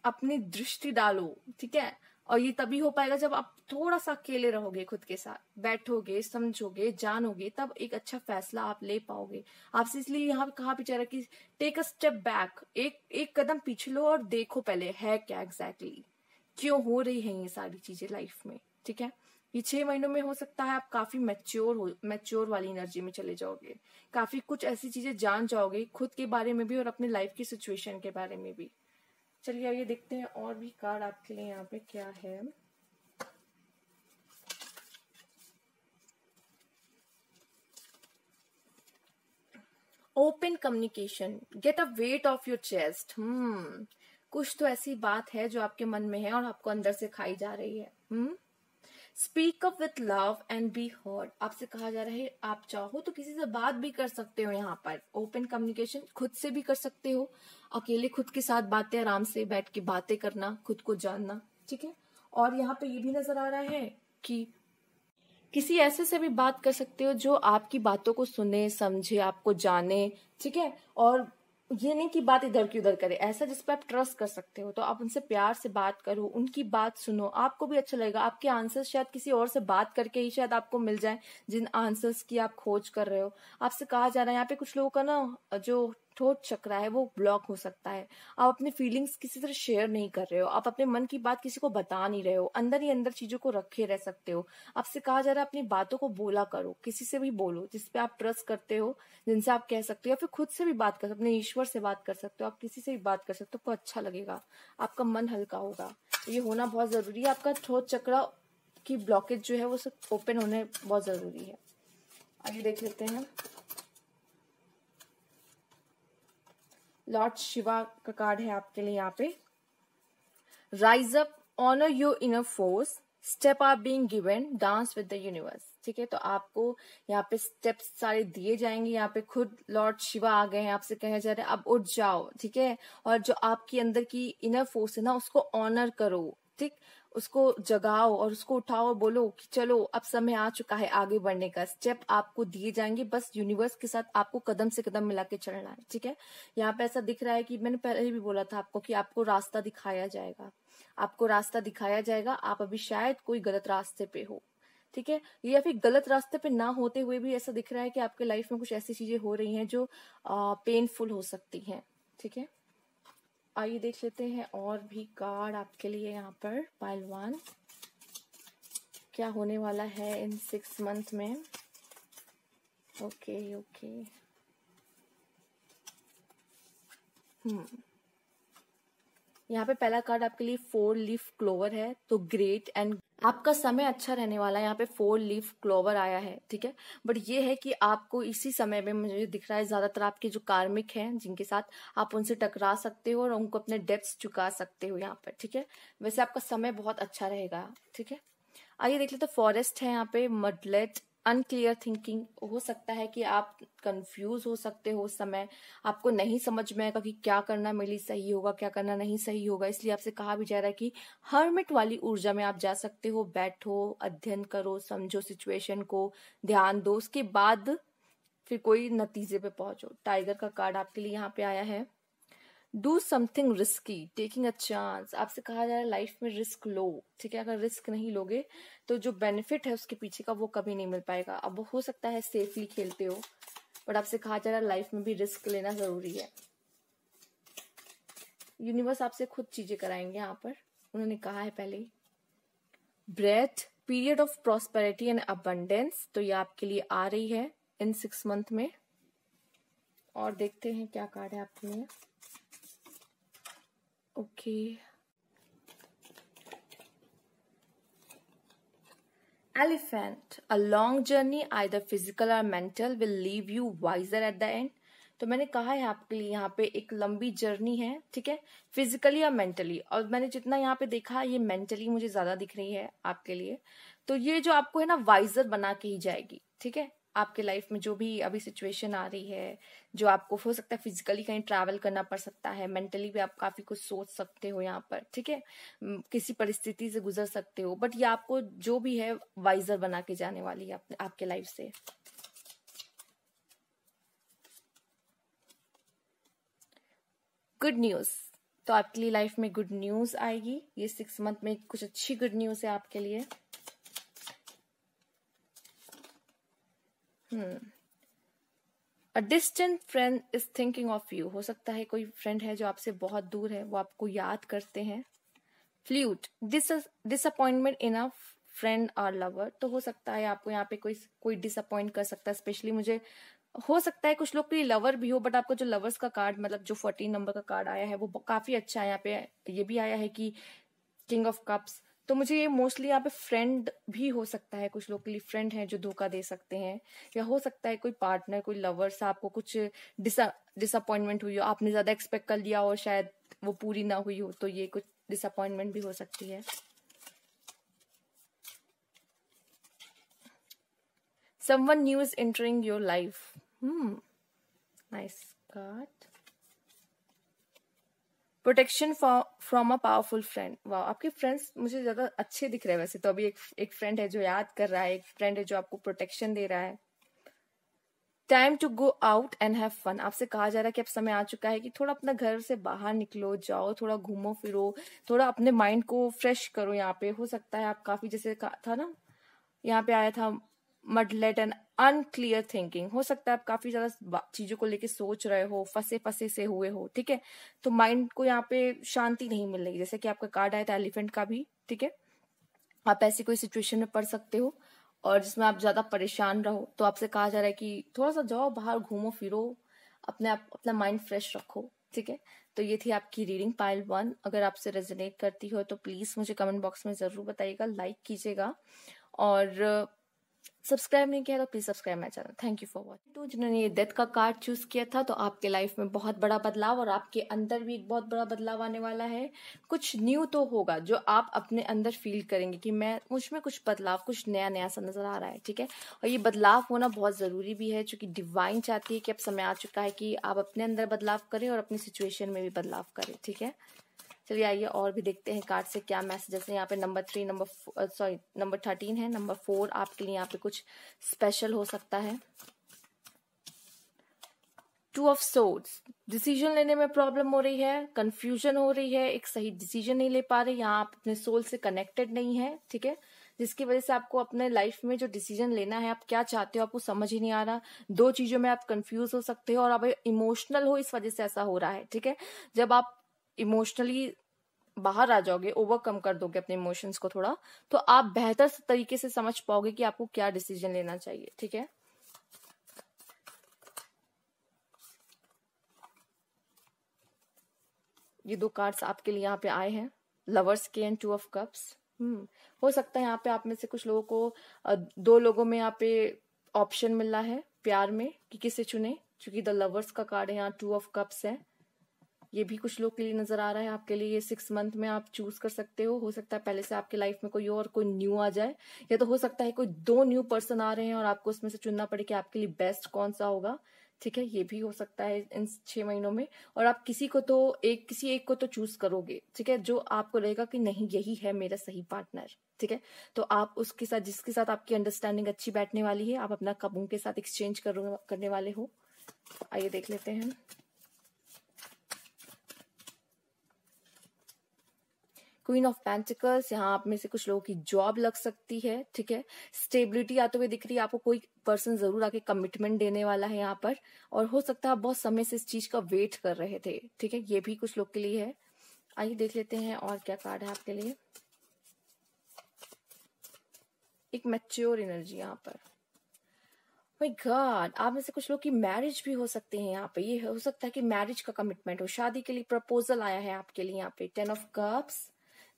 अपनी दृष्टि डालो। ठीक है, और ये तभी हो पाएगा जब आप थोड़ा सा अकेले रहोगे, खुद के साथ बैठोगे, समझोगे, जानोगे, तब एक अच्छा फैसला आप ले पाओगे। आपसे इसलिए यहाँ पे कहा बेचारा कि टेक अ स्टेप बैक, एक कदम पीछे लो और देखो पहले है क्या एग्जैक्टली, क्यों हो रही है ये सारी चीजें लाइफ में। ठीक है। ये 6 महीनों में हो सकता है आप काफी मैच्योर वाली एनर्जी में चले जाओगे, काफी कुछ ऐसी चीजें जान जाओगे खुद के बारे में भी और अपने लाइफ की सिचुएशन के बारे में भी। चलिए आइए देखते हैं और भी कार्ड आपके लिए यहाँ पे क्या है। Open communication, get a weight of your chest. कुछ तो ऐसी बात है जो आपके मन में है और आपको अंदर से खाई जा रही है। Speak up with love and be heard. आपसे कहा जा रहा है आप चाहो तो किसी से बात भी कर सकते हो। यहाँ पर ओपन कम्युनिकेशन खुद से भी कर सकते हो, अकेले खुद के साथ बातें आराम से बैठ के बातें करना, खुद को जानना, ठीक है। और यहाँ पे ये भी नजर आ रहा है कि किसी ऐसे से भी बात कर सकते हो जो आपकी बातों को सुने, समझे, आपको जाने, ठीक है। और ये नहीं कि बात इधर की उधर करे, ऐसा जिस पे आप ट्रस्ट कर सकते हो। तो आप उनसे प्यार से बात करो, उनकी बात सुनो, आपको भी अच्छा लगेगा। आपके आंसर्स शायद किसी और से बात करके ही शायद आपको मिल जाए, जिन आंसर्स की आप खोज कर रहे हो। आपसे कहा जा रहा है यहाँ पे कुछ लोगों का ना जो थ्रोट चक्र है वो ब्लॉक हो सकता है। आप अपने फीलिंग्स किसी तरह शेयर नहीं कर रहे हो, आप अपने मन की बात किसी को बता नहीं रहे हो, अंदर ही अंदर चीजों को रखे रह सकते हो। आपसे कहा जा रहा है अपनी बातों को बोला करो, किसी से भी बोलो जिसपे आप ट्रस्ट करते हो, जिनसे आप कह सकते हो, या फिर खुद से भी बात कर सकते हो, अपने ईश्वर से बात कर सकते हो, आप किसी से भी बात कर सकते हो। आपको अच्छा लगेगा, आपका मन हल्का होगा। ये होना बहुत जरूरी है। आपका थ्रोट चक्र की ब्लॉकेज जो है वो सब ओपन होने बहुत जरूरी है। आइए देख लेते हैं। लॉर्ड शिवा का कार्ड है आपके लिए यहाँ पे। Rise up, honour your inner force, step are being given, dance with the universe. ठीक है, तो आपको यहाँ पे स्टेप्स सारे दिए जाएंगे। यहाँ पे खुद लॉर्ड शिवा आ गए हैं, आपसे कहा जा रहा है अब उठ जाओ, ठीक है। और जो आपकी अंदर की इनर फोर्स है ना, उसको ऑनर करो, ठीक, उसको जगाओ और उसको उठाओ और बोलो कि चलो अब समय आ चुका है आगे बढ़ने का। स्टेप आपको दिए जाएंगे, बस यूनिवर्स के साथ आपको कदम से कदम मिला के चलना है, ठीक है। यहाँ पे ऐसा दिख रहा है कि मैंने पहले भी बोला था आपको कि आपको रास्ता दिखाया जाएगा, आपको रास्ता दिखाया जाएगा। आप अभी शायद कोई गलत रास्ते पे हो, ठीक है, या फिर गलत रास्ते पे ना होते हुए भी ऐसा दिख रहा है कि आपके लाइफ में कुछ ऐसी चीजें हो रही हैं जो पेनफुल हो सकती हैं, ठीक है। आइए देख लेते हैं और भी कार्ड आपके लिए यहाँ पर। पाइल 1, क्या होने वाला है इन 6 मंथ में। ओके ओके, यहाँ पे पहला कार्ड आपके लिए 4 लीफ क्लोवर है, तो ग्रेट एंड आपका समय अच्छा रहने वाला है। यहाँ पे 4 लीफ क्लोवर आया है, ठीक है। बट ये है कि आपको इसी समय में मुझे दिख रहा है ज्यादातर आपके जो कार्मिक हैं जिनके साथ आप उनसे टकरा सकते हो और उनको अपने डेब्ट्स चुका सकते हो यहाँ पर, ठीक है। वैसे आपका समय बहुत अच्छा रहेगा, ठीक है। आइए देख लेते, फॉरेस्ट है यहाँ पे, मडलेट, अनक्लियर थिंकिंग। हो सकता है कि आप कंफ्यूज हो सकते हो उस समय, आपको नहीं समझ में आएगा कि क्या करना मेरे लिए सही होगा, क्या करना नहीं सही होगा। इसलिए आपसे कहा भी जा रहा है कि हर्मिट वाली ऊर्जा में आप जा सकते हो, बैठो, अध्ययन करो, समझो सिचुएशन को, ध्यान दो, उसके बाद फिर कोई नतीजे पे पहुंचो। टाइगर का कार्ड आपके लिए यहाँ पे आया है। Do something risky, taking a chance. आपसे कहा जा रहा है लाइफ में रिस्क लो, ठीक है। अगर रिस्क नहीं लोगे तो जो बेनिफिट है उसके पीछे का वो कभी नहीं मिल पाएगा। अब हो सकता है सेफली खेलते हो, बट आपसे कहा जा रहा है लाइफ में भी रिस्क लेना जरूरी है। यूनिवर्स आपसे खुद चीजें कराएंगे यहाँ पर, उन्होंने कहा है पहले। Breath, period of prosperity and abundance, तो ये आपके लिए आ रही है इन 6 मंथ में। और देखते हैं क्या कार्ड है आपके लिए। Okay, elephant, a long journey either physical or mental will leave you wiser at the end. तो मैंने कहा है आपके लिए यहाँ पे एक लंबी जर्नी है, ठीक है, फिजिकली या मेंटली। और मैंने जितना यहाँ पे देखा ये मेंटली मुझे ज्यादा दिख रही है आपके लिए। तो ये जो आपको है ना वाइजर बना के ही जाएगी, ठीक है। आपके लाइफ में जो भी अभी सिचुएशन आ रही है, जो आपको हो सकता है फिजिकली कहीं ट्रैवल करना पड़ सकता है, मेंटली भी आप काफी कुछ सोच सकते हो यहाँ पर, ठीक है, किसी परिस्थिति से गुजर सकते हो, बट ये आपको जो भी है वाइजर बना के जाने वाली है आपके लाइफ से। गुड न्यूज, तो आपके लिए लाइफ में गुड न्यूज आएगी ये 6 मंथ में। कुछ अच्छी गुड न्यूज है आपके लिए। A distant friend is thinking of you. हो सकता है कोई फ्रेंड है जो आपसे बहुत दूर है, वो आपको याद करते हैं। फ्लूट, डिसअपॉइंटमेंट इन अ फ्रेंड और लवर, तो हो सकता है आपको यहाँ पे कोई डिसअपॉइंट कर सकता है। स्पेशली मुझे हो सकता है कुछ लोग के लिए लवर भी हो, बट आपको जो लवर्स का कार्ड मतलब जो 14 नंबर का कार्ड आया है वो काफी अच्छा है। यहाँ पे ये भी आया है कि किंग ऑफ कप्स, तो मुझे ये मोस्टली यहाँ पे फ्रेंड भी हो सकता है, कुछ लोग के लिए फ्रेंड हैं जो धोखा दे सकते हैं, या हो सकता है कोई पार्टनर, कोई लवर से आपको कुछ डिसअपॉइंटमेंट हुई हो, आपने ज्यादा एक्सपेक्ट कर लिया और शायद वो पूरी ना हुई हो, तो ये कुछ डिसअपॉइंटमेंट भी हो सकती है। Someone new is entering your life. Nice card. Protection from a powerful friend. वाह, आपके फ्रेंड्स मुझे ज्यादा अच्छे दिख रहे हैं वैसे तो। अभी एक फ्रेंड है जो याद कर रहा है, एक फ्रेंड है जो आपको प्रोटेक्शन दे रहा है। Time to go out and have fun. आपसे कहा जा रहा है कि अब समय आ चुका है कि थोड़ा अपना घर से बाहर निकलो, जाओ, थोड़ा घूमो फिरो, थोड़ा अपने माइंड को फ्रेश करो। यहाँ पे हो सकता है आप काफी, जैसे था ना यहाँ पे आया था मडलेट एंड अनक्लियर थिंकिंग, हो सकता है आप काफी ज्यादा चीजों को लेके सोच रहे हो, फंसे फंसे से हुए हो, ठीक है, तो माइंड को यहाँ पे शांति नहीं मिल रही। जैसे कि आपका कार्ड आया था एलिफेंट का भी, ठीक है, आप ऐसी कोई सिचुएशन में पड़ सकते हो और जिसमें आप ज्यादा परेशान रहो, तो आपसे कहा जा रहा है कि थोड़ा सा जाओ बाहर, घूमो फिरो, अपना माइंड फ्रेश रखो, ठीक है। तो ये थी आपकी रीडिंग पाइल 1। अगर आपसे रेजोनेट करती हो तो प्लीज मुझे कमेंट बॉक्स में जरूर बताइएगा, लाइक कीजिएगा, और सब्सक्राइब नहीं किया तो please subscribe my channel. Thank you for watching. तो जिन्होंने ये डेथ का कार्ड चूज किया था, तो आपके लाइफ में बहुत बड़ा बदलाव और आपके अंदर भी एक बहुत बड़ा बदलाव आने वाला है। कुछ न्यू तो होगा जो आप अपने अंदर फील करेंगे कि मुझ में कुछ बदलाव, कुछ नया नया सा नजर आ रहा है, ठीक है। और ये बदलाव होना बहुत जरूरी भी है, क्योंकि डिवाइन चाहती है कि अब समय आ चुका है कि आप अपने अंदर बदलाव करें और अपनी सिचुएशन में भी बदलाव करें, ठीक है। चलिए आइए और भी देखते हैं कार्ड से क्या मैसेजेस हैं। यहाँ पे नंबर 13 है, नंबर 4 आपके लिए यहाँ पे कुछ स्पेशल हो सकता है। 2 ऑफ सोर्ड्स, डिसीजन लेने में प्रॉब्लम हो रही है, कंफ्यूजन हो रही है, एक सही डिसीजन नहीं ले पा रहे, यहाँ आप अपने सोल से कनेक्टेड नहीं है, ठीक है, जिसकी वजह से आपको अपने लाइफ में जो डिसीजन लेना है, आप क्या चाहते हो आपको समझ ही नहीं आ रहा। 2 चीजों में आप कंफ्यूज हो सकते हो और आप इमोशनल हो, इस वजह से ऐसा हो रहा है, ठीक है। जब आप इमोशनली बाहर आ जाओगे, ओवरकम कर दोगे अपने इमोशंस को थोड़ा, तो आप बेहतर तरीके से समझ पाओगे कि आपको क्या डिसीजन लेना चाहिए, ठीक है। ये 2 कार्ड्स आपके लिए यहाँ पे आए हैं, लवर्स के एंड 2 ऑफ कप्स। हो सकता है यहाँ पे आप में से कुछ लोगों को 2 लोगों में यहाँ पे ऑप्शन मिल रहा है प्यार में कि किसे चुने, क्योंकि द लवर्स का कार्ड है, यहाँ 2 ऑफ कप्स है। ये भी कुछ लोग के लिए नजर आ रहा है। आपके लिए ये 6 मंथ में आप चूज कर सकते हो सकता है पहले से आपके लाइफ में कोई और कोई न्यू आ जाए, या तो हो सकता है कोई 2 न्यू पर्सन आ रहे हैं और आपको उसमें से चुनना पड़े कि आपके लिए बेस्ट कौन सा होगा, ठीक है। ये भी हो सकता है इन 6 महीनों में, और आप किसी एक को तो चूज करोगे, ठीक है, जो आपको लगेगा कि नहीं यही है मेरा सही पार्टनर, ठीक है। तो आप उसके साथ, जिसके साथ आपकी अंडरस्टैंडिंग अच्छी बैठने वाली है, आप अपना कब उनके साथ एक्सचेंज करने वाले हो। आइए देख लेते हैं। क्वीन ऑफ पेंटिकल्स, यहाँ आप में से कुछ लोगों की जॉब लग सकती है, ठीक है। स्टेबिलिटी आते हुए दिख रही है आपको, कोई पर्सन जरूर आके कमिटमेंट देने वाला है यहाँ पर, और हो सकता है आप बहुत समय से इस चीज का वेट कर रहे थे, ठीक है, ये भी कुछ लोग के लिए है। आइए देख लेते हैं और क्या कार्ड है आपके लिए। एक मैच्योर एनर्जी यहाँ पर, माय गॉड, आप में से कुछ लोग की मैरिज भी हो सकते हैं यहाँ पे। ये हो सकता है कि मैरिज का कमिटमेंट हो, शादी के लिए प्रपोजल आया है आपके लिए यहाँ पे। 10 ऑफ कप्स,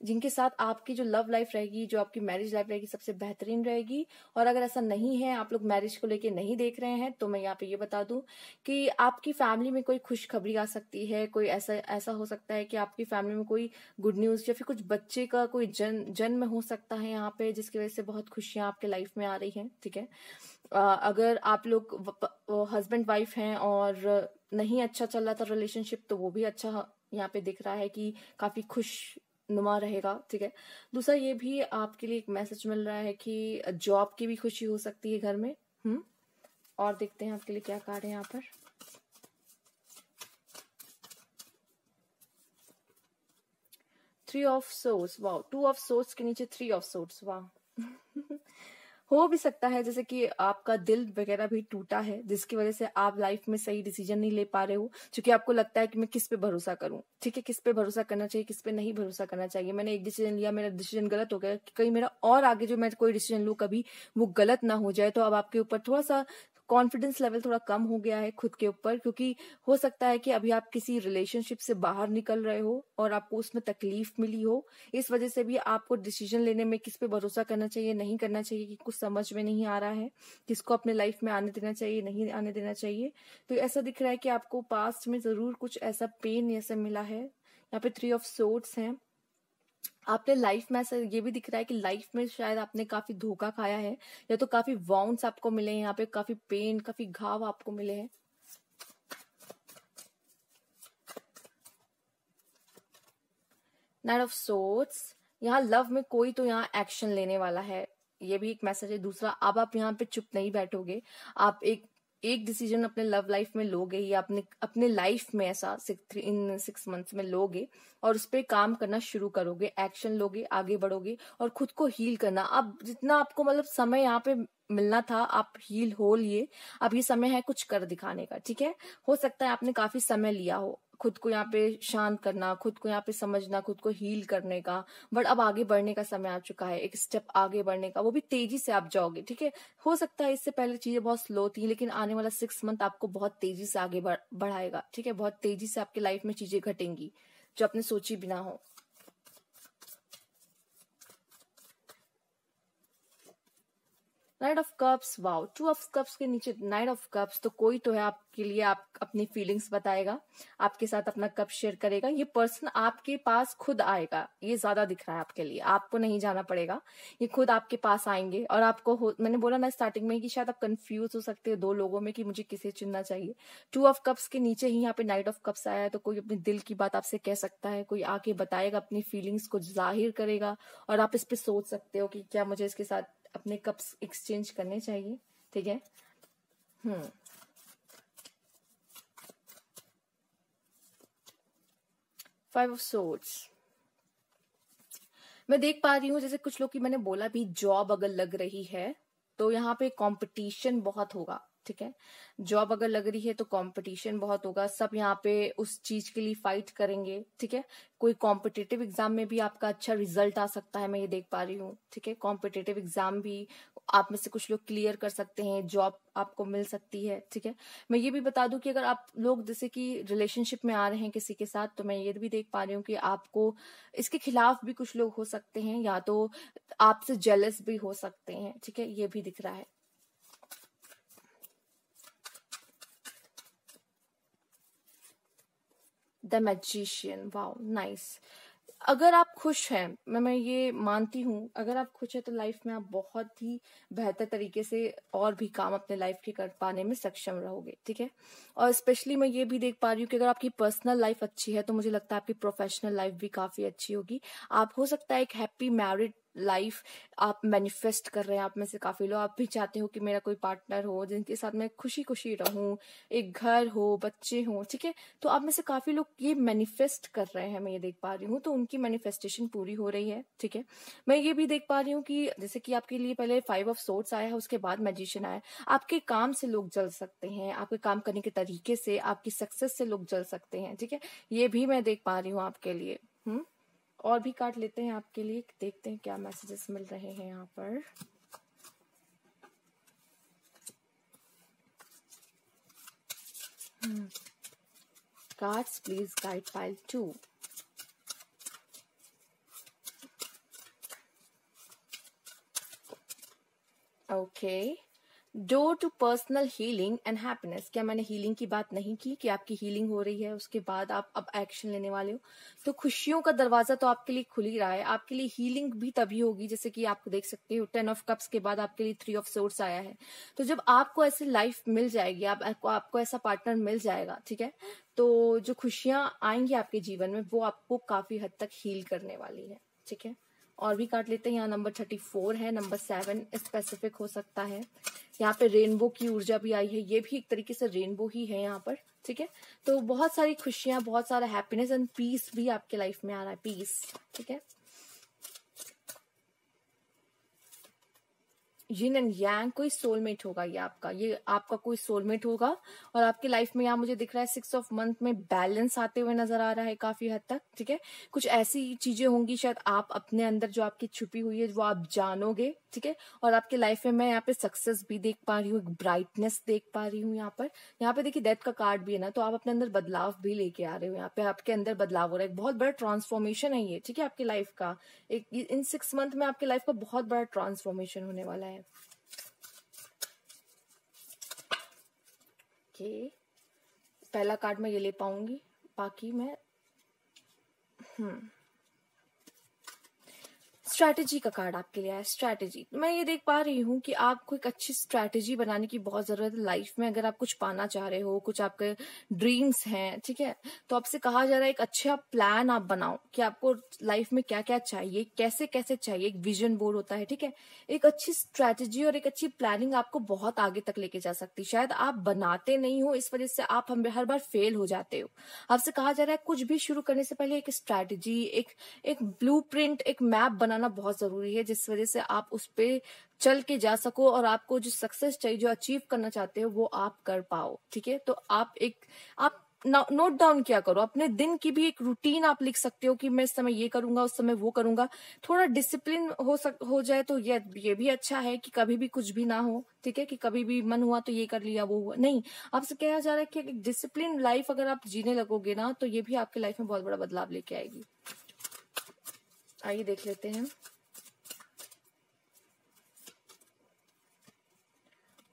जिनके साथ आपकी जो लव लाइफ रहेगी, जो आपकी मैरिज लाइफ रहेगी, सबसे बेहतरीन रहेगी। और अगर ऐसा नहीं है, आप लोग मैरिज को लेके नहीं देख रहे हैं, तो मैं यहाँ पे ये बता दूं कि आपकी फैमिली में कोई खुशखबरी आ सकती है। कोई ऐसा हो सकता है कि आपकी फैमिली में कोई गुड न्यूज या फिर कुछ बच्चे का कोई जन्म हो सकता है यहाँ पे, जिसकी वजह से बहुत खुशियां आपके लाइफ में आ रही हैं, ठीक है। अगर आप लोग हस्बैंड वाइफ हैं और नहीं अच्छा चल रहा था रिलेशनशिप, तो वो भी अच्छा यहाँ पे दिख रहा है कि काफी खुश नुमा रहेगा, ठीक है। दूसरा ये भी आपके लिए एक मैसेज मिल रहा है कि जॉब की भी खुशी हो सकती है घर में। और देखते हैं आपके लिए क्या कार्ड है यहाँ पर। थ्री ऑफ सोर्ड्स, वाह, 2 ऑफ सोर्ड्स के नीचे 3 ऑफ सोर्ड्स, वाह। हो भी सकता है जैसे कि आपका दिल वगैरह भी टूटा है, जिसकी वजह से आप लाइफ में सही डिसीजन नहीं ले पा रहे हो, क्योंकि आपको लगता है कि मैं किस पे भरोसा करूं, ठीक है, किस पे भरोसा करना चाहिए, किस पे नहीं भरोसा करना चाहिए। मैंने एक डिसीजन लिया, मेरा डिसीजन गलत हो गया, कि कहीं मेरा और आगे जो मैं कोई डिसीजन लूं कभी वो गलत ना हो जाए। तो अब आपके ऊपर थोड़ा सा कॉन्फिडेंस लेवल थोड़ा कम हो गया है खुद के ऊपर, क्योंकि हो सकता है कि अभी आप किसी रिलेशनशिप से बाहर निकल रहे हो और आपको उसमें तकलीफ मिली हो, इस वजह से भी आपको डिसीजन लेने में किस पे भरोसा करना चाहिए, नहीं करना चाहिए, कि कुछ समझ में नहीं आ रहा है, किसको अपने लाइफ में आने देना चाहिए, नहीं आने देना चाहिए। तो ऐसा दिख रहा है कि आपको पास्ट में जरूर कुछ ऐसा पेन ऐसा मिला है। यहाँ पे 3 ऑफ सोर्ड्स हैं। आपने लाइफ में ऐसा ये भी दिख रहा है कि लाइफ में शायद आपने काफी धोखा खाया है, या तो काफी वाउंड्स आपको मिले हैं, यहाँ पे काफी पेन, काफी घाव आपको मिले हैं। नाइट ऑफ सोर्ड्स, यहाँ लव में कोई तो यहाँ एक्शन लेने वाला है, ये भी एक मैसेज है। दूसरा, अब आप यहाँ पे चुप नहीं बैठोगे, आप एक डिसीजन अपने लव लाइफ में लोगे, या अपने लाइफ में ऐसा इन 6 मंथ्स में लोगे और उस पर काम करना शुरू करोगे, एक्शन लोगे, आगे बढ़ोगे और खुद को हील करना। अब जितना आपको मतलब समय यहाँ पे मिलना था, आप हील हो लिए, अब ये समय है कुछ कर दिखाने का, ठीक है। हो सकता है आपने काफी समय लिया हो खुद को यहाँ पे शांत करना, खुद को यहाँ पे समझना, खुद को हील करने का, बट अब आगे बढ़ने का समय आ चुका है, एक स्टेप आगे बढ़ने का, वो भी तेजी से आप जाओगे, ठीक है। हो सकता है इससे पहले चीजें बहुत स्लो थी, लेकिन आने वाला 6 मंथ आपको बहुत तेजी से आगे बढ़ाएगा, ठीक है। बहुत तेजी से आपकी लाइफ में चीजें घटेंगी जो आपने सोची भी ना हो। Night of cups, wow, 2 of cups के नीचे नाइट ऑफ कप्स, तो कोई तो है आपके लिए, आप अपनी फीलिंग्स बताएगा, आपके साथ अपना कप शेयर करेगा। ये पर्सन आपके पास खुद आएगा, ये ज्यादा दिख रहा है आपके लिए, आपको नहीं जाना पड़ेगा, ये खुद आपके पास आएंगे। और आपको मैंने बोला ना स्टार्टिंग में कि शायद आप कंफ्यूज हो सकते हो 2 लोगों में कि मुझे किसे चुनना चाहिए। 2 ऑफ कप्स के नीचे ही यहाँ पे नाइट ऑफ कप्स आया है, तो कोई अपने दिल की बात आपसे कह सकता है, कोई आके बताएगा, अपनी फीलिंग्स को जाहिर करेगा, और आप इस पे सोच सकते हो कि क्या मुझे इसके साथ अपने कप्स एक्सचेंज करने चाहिए, ठीक है। 5 ऑफ सोर्ड्स, मैं देख पा रही हूँ जैसे कुछ लोग की मैंने बोला भी, जॉब अगर लग रही है तो यहाँ पे कंपटीशन बहुत होगा, ठीक है। जॉब अगर लग रही है तो कंपटीशन बहुत होगा, सब यहाँ पे उस चीज के लिए फाइट करेंगे, ठीक है। कोई कॉम्पिटिटिव एग्जाम में भी आपका अच्छा रिजल्ट आ सकता है, मैं ये देख पा रही हूँ, ठीक है। कॉम्पिटिटिव एग्जाम भी आप में से कुछ लोग क्लियर कर सकते हैं, जॉब आपको मिल सकती है, ठीक है। मैं ये भी बता दूं कि अगर आप लोग जैसे कि रिलेशनशिप में आ रहे हैं किसी के साथ, तो मैं ये भी देख पा रही हूँ कि आपको इसके खिलाफ भी कुछ लोग हो सकते हैं, या तो आपसे जेलस भी हो सकते हैं, ठीक है, ये भी दिख रहा है। The magician, wow nice. अगर आप खुश हैं, मैं ये मानती हूँ, अगर आप खुश हैं तो लाइफ में आप बहुत ही बेहतर तरीके से और भी काम अपने लाइफ के कर पाने में सक्षम रहोगे, ठीक है। और स्पेशली मैं ये भी देख पा रही हूँ कि अगर आपकी पर्सनल लाइफ अच्छी है तो मुझे लगता है आपकी प्रोफेशनल लाइफ भी काफी अच्छी होगी। आप हो सकता है एक हैप्पी मैरिड लाइफ आप मैनिफेस्ट कर रहे हैं, आप में से काफी लोग, आप भी चाहते हो कि मेरा कोई पार्टनर हो जिनके साथ मैं खुशी खुशी रहूं, एक घर हो, बच्चे हो, ठीक है। तो आप में से काफी लोग ये मैनिफेस्ट कर रहे हैं, मैं ये देख पा रही हूँ, तो उनकी मैनिफेस्टेशन पूरी हो रही है, ठीक है। मैं ये भी देख पा रही हूँ कि जैसे कि आपके लिए पहले 5 ऑफ सोर्ड्स आया है, उसके बाद मैजिशियन आया है। आपके काम से लोग जल सकते हैं, आपके काम करने के तरीके से, आपकी सक्सेस से लोग जल सकते हैं, ठीक है। ये भी मैं देख पा रही हूँ आपके लिए। और भी कार्ड लेते हैं आपके लिए, देखते हैं क्या मैसेजेस मिल रहे हैं यहाँ पर। Cards please guide pile 2। Okay, door to personal healing and happiness. क्या मैंने हीलिंग की बात नहीं की कि आपकी हीलिंग हो रही है, उसके बाद आप अब एक्शन लेने वाले हो, तो खुशियों का दरवाजा तो आपके लिए खुल ही रहा है। आपके लिए हीलिंग भी तभी होगी, जैसे कि आप देख सकते हो 10 ऑफ कप्स के बाद आपके लिए 3 ऑफ सोर्ड्स आया है। तो जब आपको ऐसी लाइफ मिल जाएगी, आपको ऐसा पार्टनर मिल जाएगा, ठीक है, तो जो खुशियां आएंगी आपके जीवन में वो आपको काफी हद तक हील करने वाली है, ठीक है। और भी काट लेते हैं। यहाँ नंबर 34 है, नंबर 7 स्पेसिफिक हो सकता है। यहाँ पे रेनबो की ऊर्जा भी आई है, ये भी एक तरीके से रेनबो ही है यहाँ पर, ठीक है। तो बहुत सारी खुशियां, बहुत सारा हैप्पीनेस एंड पीस भी आपके लाइफ में आ रहा है, पीस, ठीक है। यिन एंड यांग, कोई सोलमेट होगा ये आपका कोई सोलमेट होगा। और आपकी लाइफ में यहाँ मुझे दिख रहा है 6 मंथ में बैलेंस आते हुए नजर आ रहा है काफी हद तक, ठीक है। कुछ ऐसी चीजें होंगी शायद आप अपने अंदर जो आपकी छुपी हुई है वो आप जानोगे, ठीक है। और आपकी लाइफ में मैं यहाँ पे सक्सेस भी देख पा रही हूँ, एक ब्राइटनेस देख पा रही हूँ यहाँ पे देखिए डेथ का कार्ड भी है ना, तो आप अपने अंदर बदलाव भी लेके आ रहे हो। यहाँ पे आपके अंदर बदलाव हो रहा है, एक बहुत बड़ा ट्रांसफॉर्मेशन है ये, ठीक है। आपकी लाइफ का इन 6 मंथ में आपकी लाइफ का बहुत बड़ा ट्रांसफॉर्मेशन होने वाला है। ओके, पहला कार्ड मैं ये ले पाऊंगी, बाकी मैं स्ट्रैटेजी का कार्ड आपके लिए है। स्ट्रैटेजी, मैं ये देख पा रही हूँ कि आपको एक अच्छी स्ट्रैटेजी बनाने की बहुत जरूरत है लाइफ में। अगर आप कुछ पाना चाह रहे हो, कुछ आपके ड्रीम्स हैं, ठीक है, तो आपसे कहा जा रहा है एक अच्छा प्लान आप बनाओ कि आपको लाइफ में क्या क्या चाहिए, कैसे कैसे चाहिए। एक विजन बोर्ड होता है, ठीक है। एक अच्छी स्ट्रैटेजी और एक अच्छी प्लानिंग आपको बहुत आगे तक लेके जा सकती है। शायद आप बनाते नहीं हो, इस वजह से आप हर बार फेल हो जाते हो। आपसे कहा जा रहा है कुछ भी शुरू करने से पहले एक स्ट्रैटेजी, एक ब्लूप्रिंट, एक मैप बनाना बहुत जरूरी है, जिस वजह से आप उस पे चल के जा सको और आपको जो सक्सेस चाहिए, जो अचीव करना चाहते हो, वो आप कर पाओ, ठीक है। तो आप नोट डाउन किया करो, अपने दिन की भी एक रूटीन आप लिख सकते हो कि मैं इस समय ये करूंगा, उस समय वो करूंगा। थोड़ा डिसिप्लिन हो जाए तो ये भी अच्छा है कि कभी भी कुछ भी ना हो, ठीक है, कि कभी भी मन हुआ तो ये कर लिया, वो हुआ नहीं। आपसे कहा जा रहा है कि एक डिसिप्लिन लाइफ अगर आप जीने लगोगे ना, तो ये भी आपकी लाइफ में बहुत बड़ा बदलाव लेके आएगी। आइए देख लेते हैं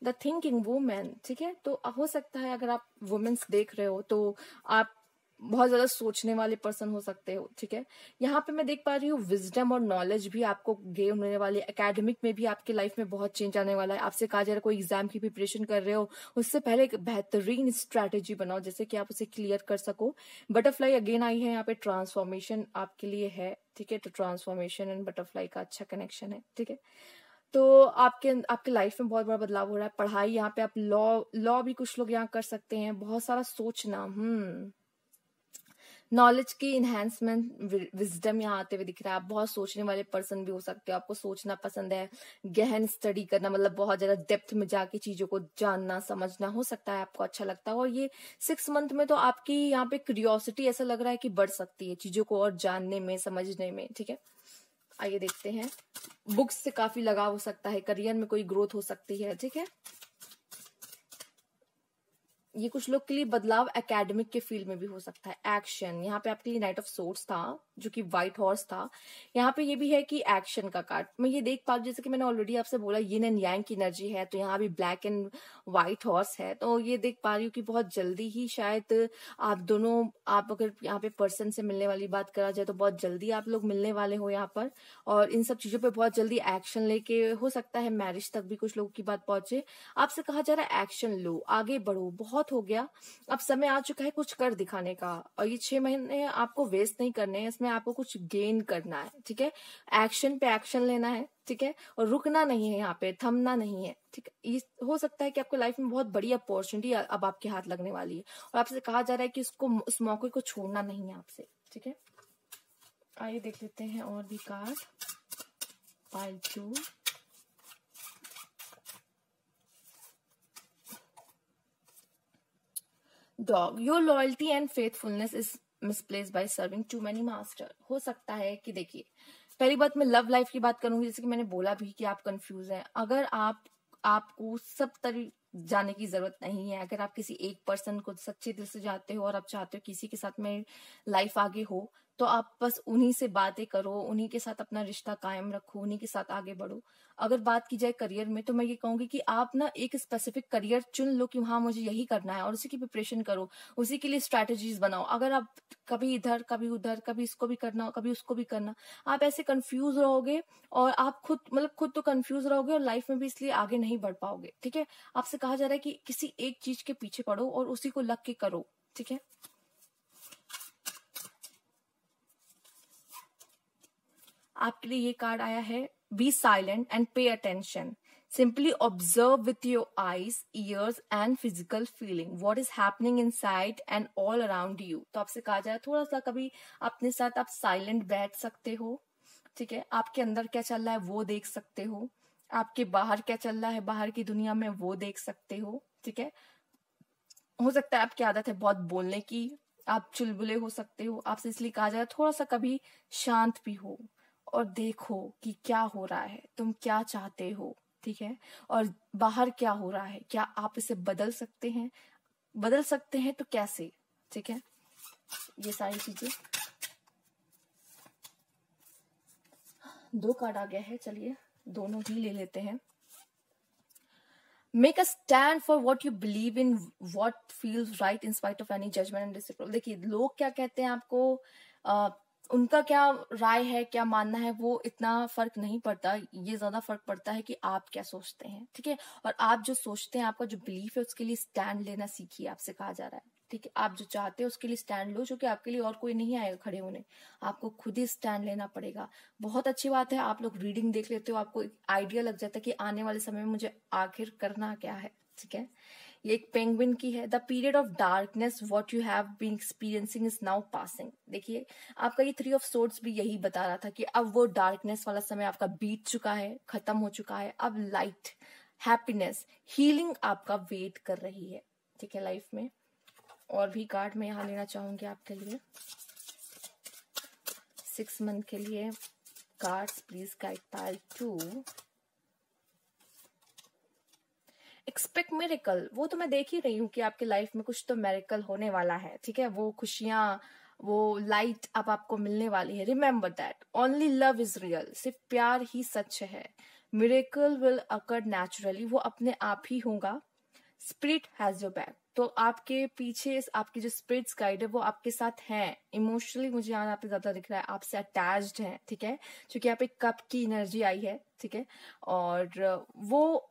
द थिंकिंग वुमेन, ठीक है। तो हो सकता है अगर आप वुमेन्स देख रहे हो तो आप बहुत ज्यादा सोचने वाले पर्सन हो सकते हो, ठीक है। यहाँ पे मैं देख पा रही हूँ विजडम और नॉलेज भी आपको गेन होने वाली है। एकेडमिक में भी आपकी लाइफ में बहुत चेंज आने वाला है। आपसे कहा जा रहा है कोई एग्जाम की प्रिपरेशन कर रहे हो, उससे पहले एक बेहतरीन स्ट्रैटेजी बनाओ जैसे कि आप उसे क्लियर कर सको। बटरफ्लाई अगेन आई है यहाँ पे, ट्रांसफॉर्मेशन आपके लिए है, ठीक है। तो ट्रांसफॉर्मेशन एंड बटरफ्लाई का अच्छा कनेक्शन है, ठीक है। तो आपके लाइफ में बहुत बड़ा बदलाव हो रहा है। पढ़ाई, यहाँ पे आप लॉ भी कुछ लोग यहाँ कर सकते हैं। बहुत सारा सोचना, नॉलेज की इन्हेंसमेंट, विजडम यहाँ आते हुए दिख रहा है। आप बहुत सोचने वाले पर्सन भी हो सकते हो, आपको सोचना पसंद है, गहन स्टडी करना, मतलब बहुत ज्यादा डेप्थ में जाके चीजों को जानना समझना हो सकता है आपको अच्छा लगता है। और ये 6 मंथ में तो आपकी यहाँ पे क्यूरियोसिटी ऐसा लग रहा है कि बढ़ सकती है चीजों को और जानने में, समझने में, ठीक है। आइए देखते हैं, बुक्स से काफी लगाव हो सकता है, करियर में कोई ग्रोथ हो सकती है, ठीक है। ये कुछ लोग के लिए बदलाव एकेडमिक के फील्ड में भी हो सकता है। एक्शन, यहाँ पे आपके लिए नाइट ऑफ सोर्ड्स था जो कि व्हाइट हॉर्स था। यहाँ पे ये भी है कि एक्शन का कार्ड मैं ये देख पा रही हूँ, जैसे कि मैंने ऑलरेडी आपसे बोला यिन एंड यांग की एनर्जी है, तो यहाँ भी ब्लैक एंड व्हाइट हॉर्स है। तो ये देख पा रही हूँ कि बहुत जल्दी ही शायद आप अगर यहाँ पे पर्सन से मिलने वाली बात करा जाए तो बहुत जल्दी आप लोग मिलने वाले हो यहाँ पर, और इन सब चीजों पे बहुत जल्दी एक्शन लेके हो सकता है मैरिज तक भी कुछ लोगों की बात पहुंचे। आपसे कहा जा रहा है एक्शन लो, आगे बढ़ो, बहुत हो गया, अब समय आ चुका है कुछ कर दिखाने का। और ये 6 महीने आपको वेस्ट नहीं करने हैं, इसमें आपको कुछ गेन करना है, ठीक है। एक्शन पे एक्शन लेना है, ठीक है, और रुकना नहीं है, यहाँ पे थमना नहीं है, ठीक है। ये हो सकता है कि आपको लाइफ में बहुत बड़ी अपॉर्चुनिटी अब आपके हाथ लगने वाली है, और आपसे कहा जा रहा है कि उस मौके को छोड़ना नहीं है आपसे, ठीक है। आइए देख लेते हैं और भी card, pile 2, dog, your loyalty and faithfulness is misplaced by serving too many master. हो सकता है कि देखिए, पहली बात मैं लव लाइफ की बात करूंगी, जैसे कि मैंने बोला भी कि आप कंफ्यूज हैं। अगर आपको सब तरह जाने की जरूरत नहीं है, अगर आप किसी एक पर्सन को सच्चे दिल से चाहते हो और आप चाहते हो किसी के साथ में लाइफ आगे हो, तो आप बस उन्हीं से बातें करो, उन्हीं के साथ अपना रिश्ता कायम रखो, उन्हीं के साथ आगे बढ़ो। अगर बात की जाए करियर में, तो मैं ये कहूंगी कि आप ना एक स्पेसिफिक करियर चुन लो कि हाँ मुझे यही करना है, और उसी की प्रिपरेशन करो, उसी के लिए स्ट्रैटेजीज बनाओ। अगर आप कभी इधर कभी उधर, कभी इसको भी करना कभी उसको भी करना, आप ऐसे कंफ्यूज रहोगे, और आप खुद तो कंफ्यूज रहोगे और लाइफ में भी इसलिए आगे नहीं बढ़ पाओगे, ठीक है। आपसे कहा जा रहा है कि किसी एक चीज के पीछे पड़ो और उसी को लग के करो, ठीक है। आपके लिए ये कार्ड आया है, be silent and pay attention, simply observe with your eyes, ears and physical feeling what is happening inside and all around you. तो आपसे कहा जाए थोड़ा सा कभी अपने साथ आप साइलेंट बैठ सकते हो, ठीक है, आपके अंदर क्या चल रहा है वो देख सकते हो। आपके बाहर क्या चल रहा है बाहर की दुनिया में वो देख सकते हो, ठीक है। हो सकता है आपकी आदत है बहुत बोलने की, आप चुलबुले हो सकते हो, आपसे इसलिए कहा जाए थोड़ा सा कभी शांत भी हो और देखो कि क्या हो रहा है, तुम क्या चाहते हो, ठीक है, और बाहर क्या हो रहा है, क्या आप इसे बदल सकते हैं, बदल सकते हैं तो कैसे, ठीक है। ये सारी चीजें। 2 कार्ड आ गया है, चलिए दोनों ही ले लेते हैं। Make a stand for what you believe in, what feels right in spite of any judgement and discipline. देखिए लोग क्या कहते हैं आपको, उनका क्या राय है, क्या मानना है, वो इतना फर्क नहीं पड़ता, ये ज्यादा फर्क पड़ता है कि आप क्या सोचते हैं, ठीक है। और आप जो सोचते हैं, आपका जो बिलीफ है, उसके लिए स्टैंड लेना सीखिए, आपसे कहा जा रहा है, ठीक है। आप जो चाहते हैं उसके लिए स्टैंड लो, जो कि आपके लिए और कोई नहीं आएगा खड़े होने, आपको खुद ही स्टैंड लेना पड़ेगा। बहुत अच्छी बात है आप लोग रीडिंग देख लेते हो, आपको एक आइडिया लग जाता है कि आने वाले समय में मुझे आखिर करना क्या है, ठीक है। ये एक पेंगुइन की है। The period of darkness what you have been experiencing is now passing. देखिए आपका ये 3 ऑफ सोर्ड्स भी यही बता रहा था कि अब वो डार्कनेस वाला समय आपका बीत चुका है, खत्म हो चुका है, अब लाइट, हैप्पीनेस, हीलिंग आपका वेट कर रही है, ठीक है, लाइफ में। और भी कार्ड मैं यहाँ लेना चाहूंगी आपके लिए 6 मंथ के लिए। Cards please guide pile 2। Expect miracle, वो तो मैं देख ही रही हूँ कि आपके लाइफ में कुछ तो मेरेकल होने वाला है, ठीक है। वो खुशियां, वो लाइट अब आपको मिलने वाली है। Remember that only love is real, सिर्फ प्यार ही सच है। मिरेकल विल अकर नेचुरली, वो अपने आप ही होगा। स्पिरिट हैज योर बैक, तो आपके पीछे आपकी जो स्पिरिट्स गाइड है वो आपके साथ हैं। इमोशनली मुझे यहाँ पे ज्यादा दिख रहा है, आपसे अटैच्ड है, ठीक है, क्योंकि यहाँ पे कप की एनर्जी आई है, ठीक है। और वो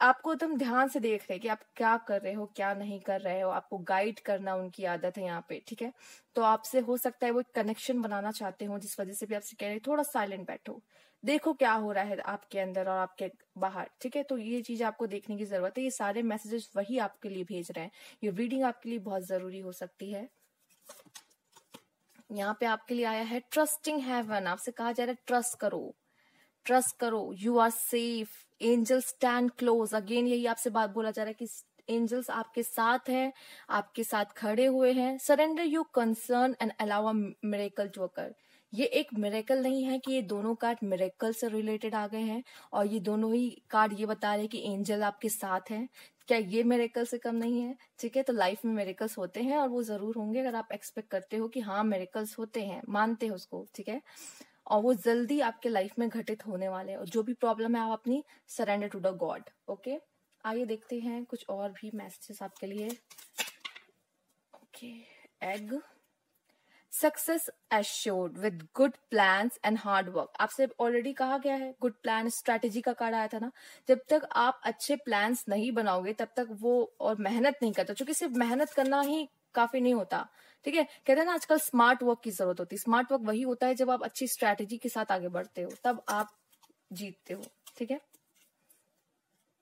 आपको एकदम ध्यान से देख रहे हैं कि आप क्या कर रहे हो, क्या नहीं कर रहे हो, आपको गाइड करना उनकी आदत है यहाँ पे, ठीक है। तो आपसे हो सकता है वो एक कनेक्शन बनाना चाहते हो, जिस वजह से भी आपसे कह रहे हैं थोड़ा साइलेंट बैठो, देखो क्या हो रहा है आपके अंदर और आपके बाहर, ठीक है। तो ये चीज आपको देखने की जरूरत है। ये सारे मैसेजेस वही आपके लिए भेज रहे हैं। ये रीडिंग आपके लिए बहुत जरूरी हो सकती है। यहाँ पे आपके लिए आया है ट्रस्टिंग हेवन, आपसे कहा जा रहा है ट्रस्ट करो, ट्रस्ट करो, you are safe, angel stand close. Again यही आपसे बात बोला जा रहा है कि एंजल्स आपके साथ हैं, आपके साथ खड़े हुए हैं। Surrender you concern and allow a miracle to occur. ये एक मिरेकल नहीं है कि ये दोनों कार्ड मिरेकल से रिलेटेड आ गए हैं, और ये दोनों ही कार्ड ये बता रहे हैं कि एंजल आपके साथ हैं। क्या ये मिरेकल से कम नहीं है, ठीक है। तो लाइफ में मिरेकल्स होते हैं और वो जरूर होंगे, अगर आप एक्सपेक्ट करते हो कि हाँ मिरेकल्स होते हैं, मानते हो उसको, ठीक है। और वो जल्दी आपके लाइफ में घटित होने वाले हैं। और जो भी प्रॉब्लम है आप अपनी surrender to the god, okay. आइए देखते हैं कुछ और भी मैसेजेस आपके लिए। Okay, egg success assured with good plans and hard work. आपसे ऑलरेडी कहा गया है, गुड प्लान स्ट्रैटेजी का कार्ड आया था ना। जब तक आप अच्छे प्लान्स नहीं बनाओगे तब तक वो, और मेहनत नहीं करता, क्योंकि सिर्फ मेहनत करना ही काफी नहीं होता, ठीक है। कहते हैं ना आजकल स्मार्ट वर्क की जरूरत होती है। स्मार्ट वर्क वही होता है जब आप अच्छी स्ट्रैटेजी के साथ आगे बढ़ते हो, तब आप जीतते हो, ठीक है।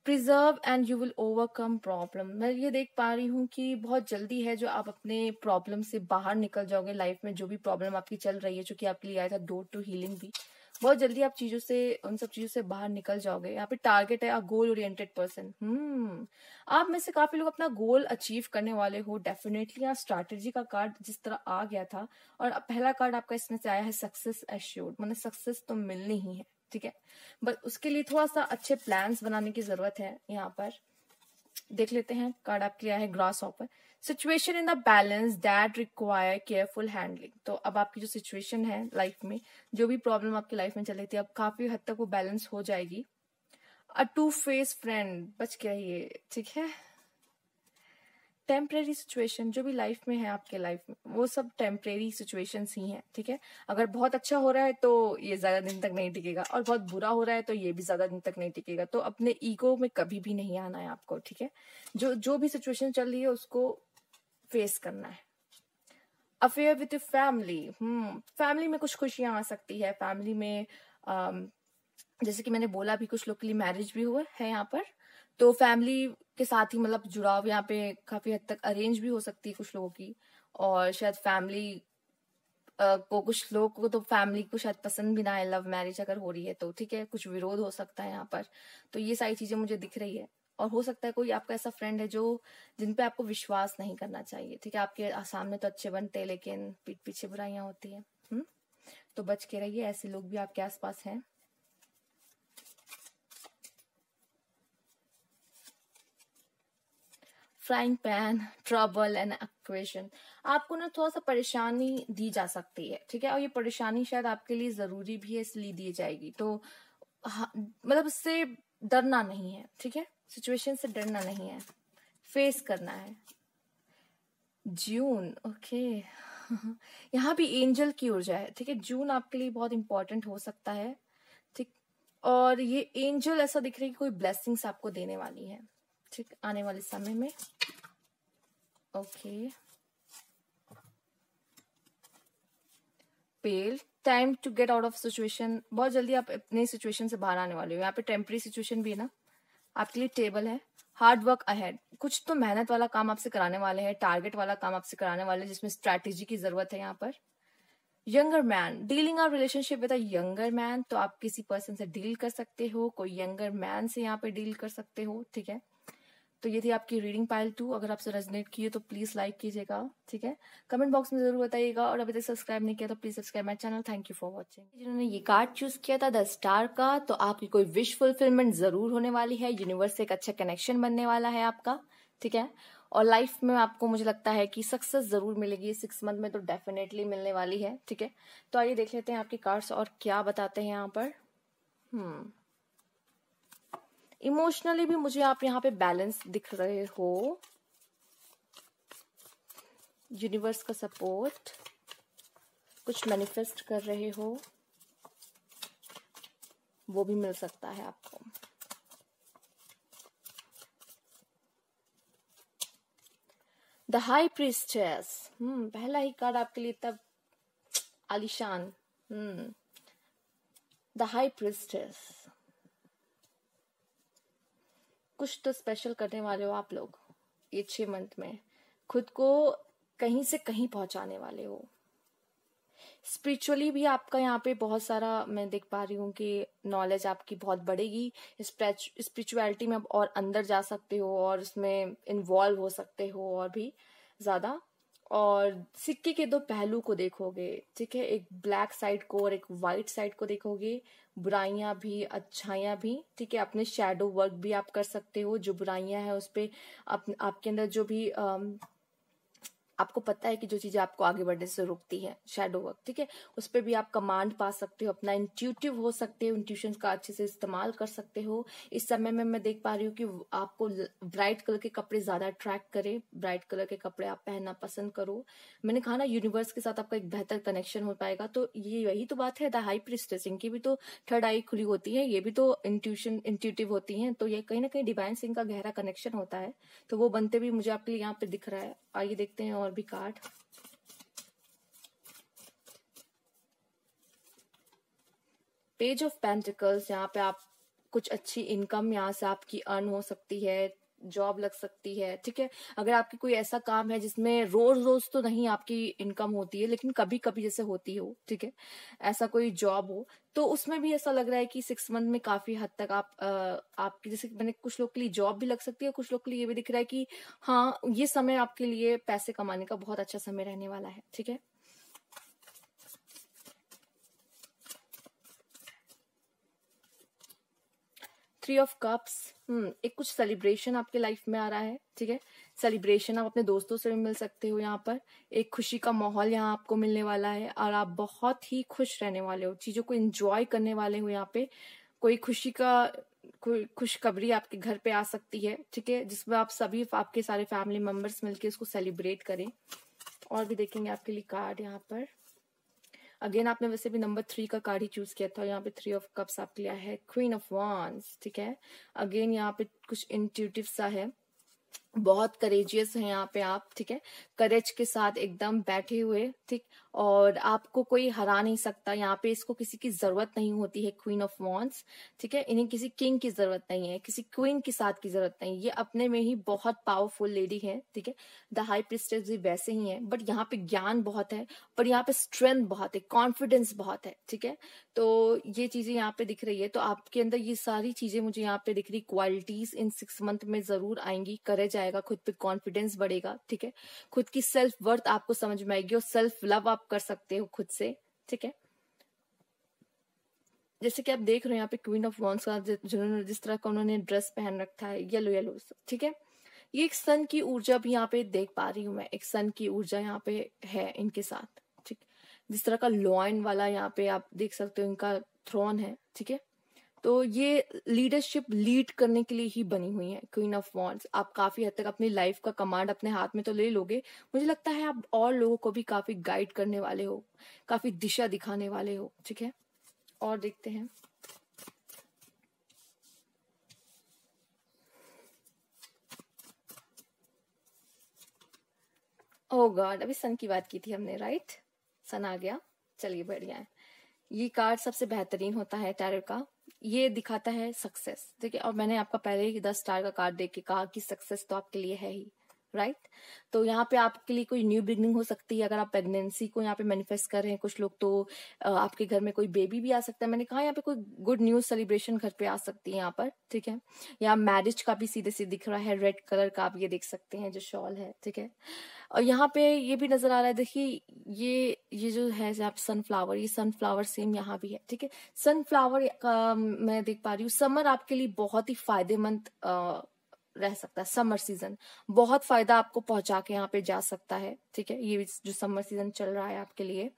Preserve and you will overcome problem. मैं ये देख पा रही हूँ कि बहुत जल्दी है जो आप अपने प्रॉब्लम से बाहर निकल जाओगे। लाइफ में जो भी प्रॉब्लम आपकी चल रही है, जो कि आपके लिए आया था डोर टू हीलिंग भी, बहुत जल्दी आप चीजों से, उन सब चीजों से बाहर निकल जाओगे। यहाँ पे टारगेट है, गोल ओरिएंटेड पर्सन। आप में से काफी लोग अपना गोल अचीव करने वाले हो डेफिनेटली। यहाँ स्ट्रैटेजी का कार्ड जिस तरह आ गया था, और पहला कार्ड आपका इसमें से आया है सक्सेस एश्योर्ड, मतलब सक्सेस तो मिलनी ही है, ठीक है। बट उसके लिए थोड़ा सा अच्छे प्लान्स बनाने की जरूरत है। यहाँ पर देख लेते हैं, कार्ड आपके लिए आया है grass hopper. Situation in the balance that require careful handling. तो अब आपकी जो सिचुएशन है लाइफ में, जो भी प्रॉब्लम आपकी लाइफ में चल रही थी, अब काफी हद तक वो बैलेंस हो जाएगी। अ टू फेस फ्रेंड, बच के रहिए, ठीक है। टेम्परेरी सिचुएशन जो भी लाइफ में है आपके लाइफ में, वो सब टेम्परेरी सिचुएशंस ही हैं, ठीक है। अगर बहुत अच्छा हो रहा है तो ये ज्यादा दिन तक नहीं टिकेगा, और बहुत बुरा हो रहा है तो ये भी ज्यादा दिन तक नहीं टिकेगा। तो अपने ईगो में कभी भी नहीं आना है आपको, ठीक है। जो भी सिचुएशन चल रही है उसको फेस करना है। अफेयर विथ फैमिली, फैमिली में कुछ खुशियां आ सकती है। फैमिली में जैसे कि मैंने बोला भी, कुछ लोग के लिए मैरिज भी हुआ है यहाँ पर। तो फैमिली के साथ ही मतलब जुड़ाव यहाँ पे काफी हद तक अरेंज भी हो सकती है कुछ लोगों की, और शायद फैमिली कुछ लोगों को तो फैमिली को शायद पसंद भी ना है लव मैरिज अगर हो रही है तो, ठीक है, कुछ विरोध हो सकता है यहाँ पर। तो ये सारी चीजें मुझे दिख रही है। और हो सकता है कोई आपका ऐसा फ्रेंड है जो जिन पे आपको विश्वास नहीं करना चाहिए, ठीक है, आपके सामने तो अच्छे बनते हैं लेकिन पीठ पीछे बुराइयां होती है। तो बच के रहिए, ऐसे लोग भी आपके आसपास हैं। Frying pan, trouble and equation. आपको ना थोड़ा सा परेशानी दी जा सकती है, ठीक है, और ये परेशानी शायद आपके लिए जरूरी भी है इसलिए दी जाएगी। तो मतलब इससे डरना नहीं है, ठीक है, सिचुएशन से डरना नहीं है, फेस करना है। जून, ओके यहाँ भी एंजल की ऊर्जा है, ठीक है, जून आपके लिए बहुत इंपॉर्टेंट हो सकता है, ठीक। और ये एंजल ऐसा दिख रहा है कि कोई ब्लेसिंग्स आपको देने वाली है, ठीक, आने वाले समय में। Okay, pale, time to get out of situation. बहुत जल्दी आप अपने सिचुएशन से बाहर आने वाले हो। यहाँ पे टेम्पररी सिचुएशन भी है ना आपके लिए। टेबल है, हार्ड वर्क अहेड, कुछ तो मेहनत वाला काम आपसे कराने वाले हैं, टारगेट वाला काम आपसे कराने वाले हैं जिसमें स्ट्रैटेजी की जरूरत है यहाँ पर। Younger man, dealing our relationship with a younger man, तो आप किसी पर्सन से डील कर सकते हो, कोई यंगर मैन से यहाँ पे डील कर सकते हो, ठीक है। तो ये थी आपकी रीडिंग पाइल 2। अगर आपसे रेजोनेट की है तो प्लीज लाइक कीजिएगा, ठीक है, कमेंट बॉक्स में जरूर बताइएगा, और अभी तक सब्सक्राइब नहीं किया तो please subscribe my channel. Thank you for watching. जिन्होंने ये कार्ड चूज किया था द स्टार का, तो आपकी कोई विश फुलफिलमेंट जरूर होने वाली है, यूनिवर्स से एक अच्छा कनेक्शन बनने वाला है आपका, ठीक है, और लाइफ में आपको मुझे लगता है कि सक्सेस जरूर मिलेगी 6 मंथ में, तो डेफिनेटली मिलने वाली है, ठीक है। तो आइए देख लेते हैं आपके कार्ड्स और क्या बताते हैं यहाँ पर। इमोशनली भी मुझे आप यहाँ पे बैलेंस दिख रहे हो, यूनिवर्स का सपोर्ट, कुछ मैनिफेस्ट कर रहे हो, वो भी मिल सकता है आपको। द हाई प्रीस्टेस, पहला ही कार्ड आपके लिए तब आलिशान। द हाई प्रीस्टेस, कुछ तो स्पेशल करने वाले हो आप लोग ये 6 मंथ में, खुद को कहीं से कहीं पहुंचाने वाले हो। स्पिरिचुअली भी आपका यहाँ पे बहुत सारा मैं देख पा रही हूँ कि नॉलेज आपकी बहुत बढ़ेगी, स्पिरिचुअलिटी में आप और अंदर जा सकते हो और उसमें इन्वॉल्व हो सकते हो और भी ज्यादा। और सिक्के के 2 पहलू को देखोगे, ठीक है, एक ब्लैक साइड को और एक व्हाइट साइड को देखोगे, बुराइयां भी अच्छाइयां भी, ठीक है, अपने शैडो वर्क भी आप कर सकते हो, जो बुराइयां हैं उस पे आपके अंदर जो भी आपको पता है कि जो चीजें आपको आगे बढ़ने से रोकती है, शैडो वर्क, ठीक है, उस पर भी आप कमांड पा सकते हो, अपना इंट्यूटिव हो सकते हो, इंट्यूशन का अच्छे से इस्तेमाल कर सकते हो। इस समय में मैं देख पा रही हूँ कि आपको ब्राइट कलर के कपड़े ज्यादा अट्रैक्ट करे, ब्राइट कलर के कपड़े आप पहनना पसंद करो। मैंने कहा ना यूनिवर्स के साथ आपका एक बेहतर कनेक्शन हो पाएगा। तो ये यही तो बात है, द हाई प्रीस्टेस, इनकी भी तो थर्ड आई खुली होती है, ये भी तो इंट्यूटिव होती है, तो ये कहीं ना कहीं डिवाइन सिंह का गहरा कनेक्शन होता है, तो वो बनते भी मुझे आपके लिए यहाँ पे दिख रहा है। आइए देखते हैं और भी कार्ड। पेज ऑफ पेंटिकल्स, यहाँ पे आप कुछ अच्छी इनकम यहाँ से आपकी अर्न हो सकती है, जॉब लग सकती है, ठीक है। अगर आपकी कोई ऐसा काम है जिसमें रोज रोज तो नहीं आपकी इनकम होती है लेकिन कभी कभी जैसे होती हो, ठीक है, ऐसा कोई जॉब हो, तो उसमें भी ऐसा लग रहा है कि 6 मंथ में काफी हद तक आपकी, जैसे मैंने कुछ लोग के लिए जॉब भी लग सकती है, कुछ लोग के लिए ये भी दिख रहा है कि हाँ ये समय आपके लिए पैसे कमाने का बहुत अच्छा समय रहने वाला है, ठीक है। थ्री ऑफ कप्स, एक कुछ सेलिब्रेशन आपके लाइफ में आ रहा है, ठीक है, सेलिब्रेशन आप अपने दोस्तों से भी मिल सकते हो, यहाँ पर एक खुशी का माहौल यहाँ आपको मिलने वाला है और आप बहुत ही खुश रहने वाले हो, चीजों को एंजॉय करने वाले हो। यहाँ पे कोई खुशखबरी आपके घर पे आ सकती है, ठीक है, जिसमें आप सभी आपके सारे फैमिली मेंबर्स मिलके उसको सेलिब्रेट करें। और भी देखेंगे आपके लिए कार्ड यहाँ पर। अगेन आपने वैसे भी नंबर 3 का कार्ड ही चूज किया था, यहाँ पे 3 ऑफ कप्स आपके लिया है, क्वीन ऑफ वांड्स, ठीक है। अगेन यहाँ पे कुछ इंट्यूटिव सा है, बहुत करेजियस है यहाँ पे आप, ठीक है, करेज के साथ एकदम बैठे हुए, ठीक, और आपको कोई हरा नहीं सकता। यहाँ पे इसको किसी की जरूरत नहीं होती है, क्वीन ऑफ वॉन्ड्स, ठीक है। इन्हें किसी किंग की जरूरत नहीं है, किसी क्वीन के साथ की जरूरत नहीं, ये अपने में ही बहुत पावरफुल लेडी है, ठीक है। द हाई प्रिस्टेस भी वैसे ही है, बट यहाँ पे ज्ञान बहुत है, पर यहाँ पे स्ट्रेंथ बहुत है, कॉन्फिडेंस बहुत है, ठीक है। तो ये चीजें यहाँ पे दिख रही है, तो आपके अंदर ये सारी चीजें मुझे यहाँ पे दिख रही, क्वालिटीज इन 6 मंथ में जरूर आएंगी, करे जाएगा, खुद पे कॉन्फिडेंस बढ़ेगा, ठीक है। खुद की सेल्फ वर्थ आपको समझ में आएगी और सेल्फ लव आप कर सकते हो खुद से, ठीक है। जैसे कि आप देख रहे हो यहाँ पे क्वीन ऑफ वॉन्ड्स का जिन्होंने जिस तरह का उन्होंने ड्रेस पहन रखा है, येलो येलो, ठीक है। ये एक सन की ऊर्जा भी यहाँ पे देख पा रही हूँ मैं, एक सन की ऊर्जा यहाँ पे है इनके साथ, ठीक। जिस तरह का लॉयन वाला यहाँ पे आप देख सकते हो इनका थ्रोन है, ठीक है। तो ये लीडरशिप लीड करने के लिए ही बनी हुई है क्वीन ऑफ वॉन्ड्स। आप काफी हद तक अपनी लाइफ का कमांड अपने हाथ में तो ले लोगे, मुझे लगता है आप और लोगों को भी काफी गाइड करने वाले हो, काफी दिशा दिखाने वाले हो, ठीक है। और देखते हैं, ओह गॉड, अभी सन की बात की थी हमने, राइट, सन आ गया, चलिए बढ़िया है। ये कार्ड सबसे बेहतरीन होता है टैरो का, ये दिखाता है सक्सेस, ठीक है। और मैंने आपका पहले ही 10 स्टार का कार्ड देख के कहा कि सक्सेस तो आपके लिए है ही, राइट। तो यहाँ पे आपके लिए कोई न्यू बिगनिंग हो सकती है, अगर आप प्रेगनेंसी को यहाँ पे मैनिफेस्ट कर रहे हैं कुछ लोग, तो आपके घर में कोई बेबी भी आ सकता है। मैंने कहा यहाँ पे कोई गुड न्यूज सेलिब्रेशन घर पे आ सकती है यहाँ पर, ठीक है। यहाँ मैरिज का भी सीधे सीधे दिख रहा है, रेड कलर का आप ये देख सकते हैं जो शॉल है, ठीक है। और यहाँ पे ये भी नजर आ रहा है, देखिए ये जो है आप सनफ्लावर, ये सनफ्लावर सेम यहाँ भी है, ठीक है। सनफ्लावर का मैं देख पा रही हूँ, समर आपके लिए बहुत ही फायदेमंद रह सकता है। समर सीजन बहुत फायदा आपको पहुंचा के यहाँ पे जा सकता है, ठीक है। ये जो समर सीजन चल रहा है आपके लिए,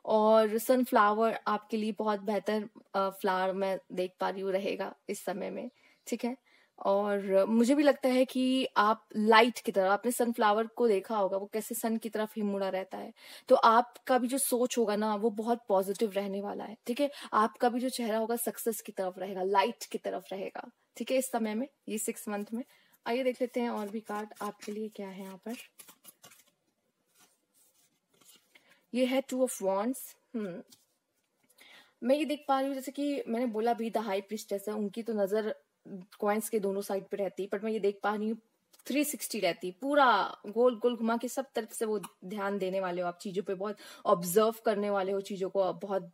और सनफ्लावर आपके लिए बहुत बेहतर फ्लावर मैं देख पा रही हूँ रहेगा इस समय में, ठीक है। और मुझे भी लगता है कि आप लाइट की तरफ, आपने सनफ्लावर को देखा होगा वो कैसे सन की तरफ ही मुड़ा रहता है, तो आपका भी जो सोच होगा ना वो बहुत पॉजिटिव रहने वाला है, ठीक है। आपका भी जो चेहरा होगा सक्सेस की तरफ रहेगा, लाइट की तरफ रहेगा, ठीक है, इस समय में, ये 6 मंथ में। आइए देख लेते हैं और भी कार्ड आपके लिए क्या है यहाँ पर। ये है 2 ऑफ वॉन्ड्स। मैं ये देख पा रही हूँ, जैसे कि मैंने बोला भी द हाई प्रिस्टेस है, उनकी तो नजर कॉइन्स के दोनों साइड पे रहती है, बट मैं ये देख पा रही हूँ 360 रहती, पूरा गोल गोल घुमा के सब तरफ से वो ध्यान देने वाले हो आप, चीजों पे बहुत ऑब्जर्व करने वाले हो चीजों को बहुत,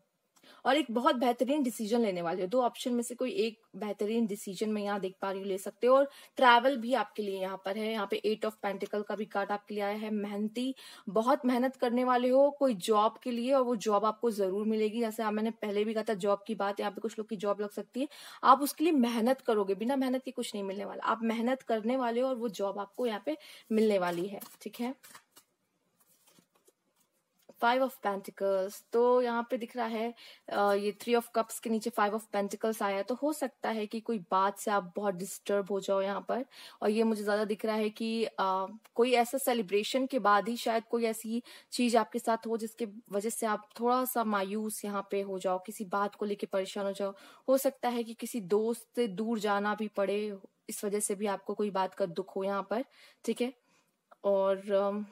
और एक बहुत बेहतरीन डिसीजन लेने वाले हो। 2 ऑप्शन में से कोई एक बेहतरीन डिसीजन मैं यहाँ देख पा रही हूँ ले सकते हो। और ट्रैवल भी आपके लिए यहाँ पर है, यहाँ पे 8 ऑफ पेंटिकल का भी कार्ड आपके लिए आया है। मेहनती, बहुत मेहनत करने वाले हो कोई जॉब के लिए, और वो जॉब आपको जरूर मिलेगी। जैसे मैंने पहले भी कहा था जॉब की बात, यहाँ पे कुछ लोग की जॉब लग सकती है, आप उसके लिए मेहनत करोगे, बिना मेहनत के कुछ नहीं मिलने वाला, आप मेहनत करने वाले हो और वो जॉब आपको यहाँ पे मिलने वाली है, ठीक है। 5 ऑफ पेंटिकल्स, तो यहाँ पे दिख रहा है ये 3 ऑफ कप्स के नीचे 5 ऑफ पेंटिकल्स आया, तो हो सकता है कि कोई बात से आप बहुत डिस्टर्ब हो जाओ यहाँ पर। और ये मुझे ज्यादा दिख रहा है कि कोई ऐसा सेलिब्रेशन के बाद ही शायद कोई ऐसी चीज आपके साथ हो जिसके वजह से आप थोड़ा सा मायूस यहाँ पे हो जाओ, किसी बात को लेके परेशान हो जाओ। हो सकता है कि किसी दोस्त से दूर जाना भी पड़े, इस वजह से भी आपको कोई बात का दुख हो यहाँ पर, ठीक है। और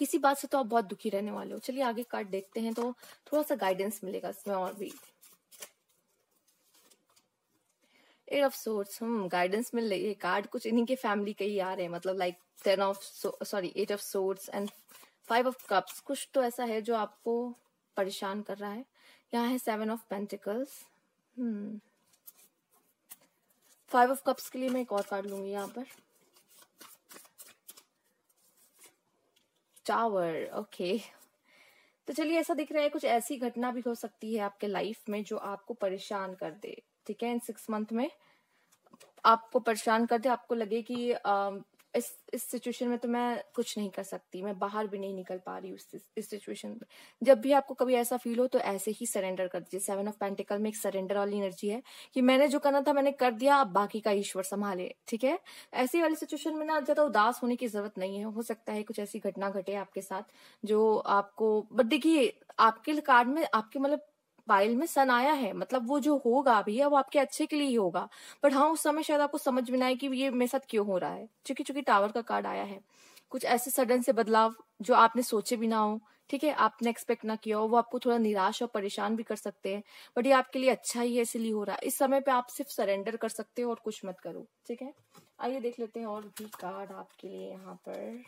किसी बात से तो आप बहुत दुखी रहने वाले हो। चलिए आगे कार्ड देखते हैं तो थोड़ा सा गाइडेंस मिलेगा इसमें और भी। 8 ऑफ सोर्ड्स, गाइडेंस मिल रही है, कार्ड कुछ इन्हीं के फैमिली के ही आ रहे हैं, मतलब like 8 of swords and 5 of cups, कुछ तो ऐसा है जो आपको परेशान कर रहा है। यहाँ है 7 ऑफ पेंटिकल्स। 5 ऑफ कप्स के लिए मैं एक और कार्ड लूंगी यहाँ पर, टावर, ओके। तो चलिए ऐसा दिख रहा है कुछ ऐसी घटना भी हो सकती है आपके लाइफ में जो आपको परेशान कर दे, ठीक है। इन 6 मंथ में आपको परेशान कर दे, आपको लगे कि इस सिचुएशन में तो मैं कुछ नहीं कर सकती, मैं बाहर भी नहीं निकल पा रही हूँ इस सिचुएशन में। जब भी आपको कभी ऐसा फील हो तो ऐसे ही सरेंडर कर दीजिए। 7 ऑफ पेंटिकल में एक सरेंडर वाली एनर्जी है कि मैंने जो करना था मैंने कर दिया, अब बाकी का ईश्वर संभाले, ठीक है। ऐसी वाली सिचुएशन में ना ज्यादा उदास होने की जरूरत नहीं है। हो सकता है कुछ ऐसी घटना घटे आपके साथ जो आपको, बट देखिए आपके कार्ड में आपके मतलब पाइल में सन आया है, मतलब वो जो होगा अभी वो आपके अच्छे के लिए ही होगा। बट हाँ उस समय शायद आपको समझ में ना आए कि ये मेरे साथ क्यों हो रहा है, चूंकि टावर का कार्ड आया है। कुछ ऐसे सडन से बदलाव जो आपने सोचे भी ना हो ठीक है, आपने एक्सपेक्ट ना किया हो, वो आपको थोड़ा निराश और परेशान भी कर सकते हैं, बट ये आपके लिए अच्छा ही है, इसलिए हो रहा है। इस समय पे आप सिर्फ सरेंडर कर सकते हो और कुछ मत करो, ठीक है। आइए देख लेते हैं और भी कार्ड आपके लिए यहाँ पर।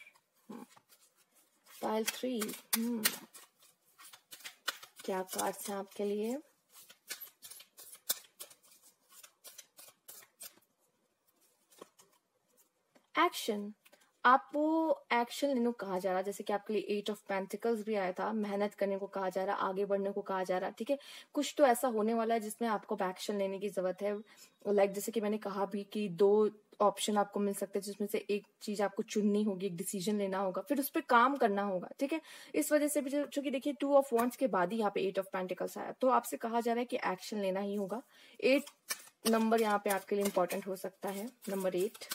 पाइल 3, क्या कार्ड्स हैं आपके लिए? एक्शन, आपको एक्शन लेने को कहा जा रहा है, जैसे कि आपके लिए 8 ऑफ पेंटिकल्स भी आया था, मेहनत करने को कहा जा रहा है, आगे बढ़ने को कहा जा रहा है, ठीक है। कुछ तो ऐसा होने वाला है जिसमें आपको एक्शन लेने की जरूरत है। लाइक जैसे कि मैंने कहा भी कि 2 ऑप्शन आपको मिल सकते हैं, जिसमें से एक चीज आपको चुननी होगी, एक डिसीजन लेना होगा, फिर उस पर काम करना होगा, ठीक है। इस वजह से भी चूंकि देखिए 2 ऑफ वॉन्ड्स के बाद ही यहाँ पे 8 ऑफ पेंटिकल्स आया, तो आपसे कहा जा रहा है कि एक्शन लेना ही होगा। 8 नंबर यहाँ पे आपके लिए इंपॉर्टेंट हो सकता है, नंबर 8।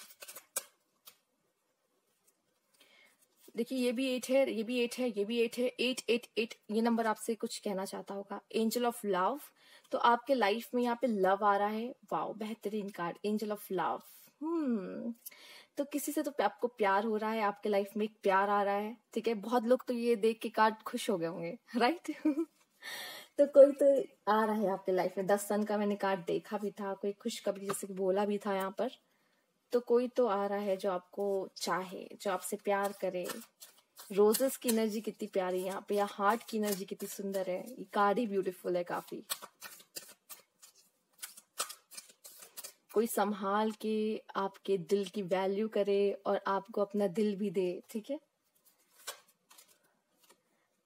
देखिए ये भी 8 है, ये भी 8 है, ये भी 8 है, 8 8 8 ये नंबर आपसे कुछ कहना चाहता होगा। एंजल ऑफ लव, तो आपके लाइफ में यहाँ पे लव आ रहा है। वाओ, बेहतरीन कार्ड, एंजल ऑफ लव। तो किसी से तो आपको प्यार हो रहा है, आपके लाइफ में एक प्यार आ रहा है, ठीक है। बहुत लोग तो ये देख के कार्ड खुश हो गए होंगे, राइट। तो कोई तो आ रहा है आपके लाइफ में। 10 सन का मैंने कार्ड देखा भी था, कोई खुशखबरी जैसे कि बोला भी था यहाँ पर। तो कोई तो आ रहा है जो आपको चाहे, जो आपसे प्यार करे। रोजेस की एनर्जी कितनी प्यारी है यहाँ पे, या हार्ट की एनर्जी कितनी सुंदर है। ये कार्ड ही ब्यूटीफुल है काफी। कोई संभाल के आपके दिल की वैल्यू करे और आपको अपना दिल भी दे, ठीक है।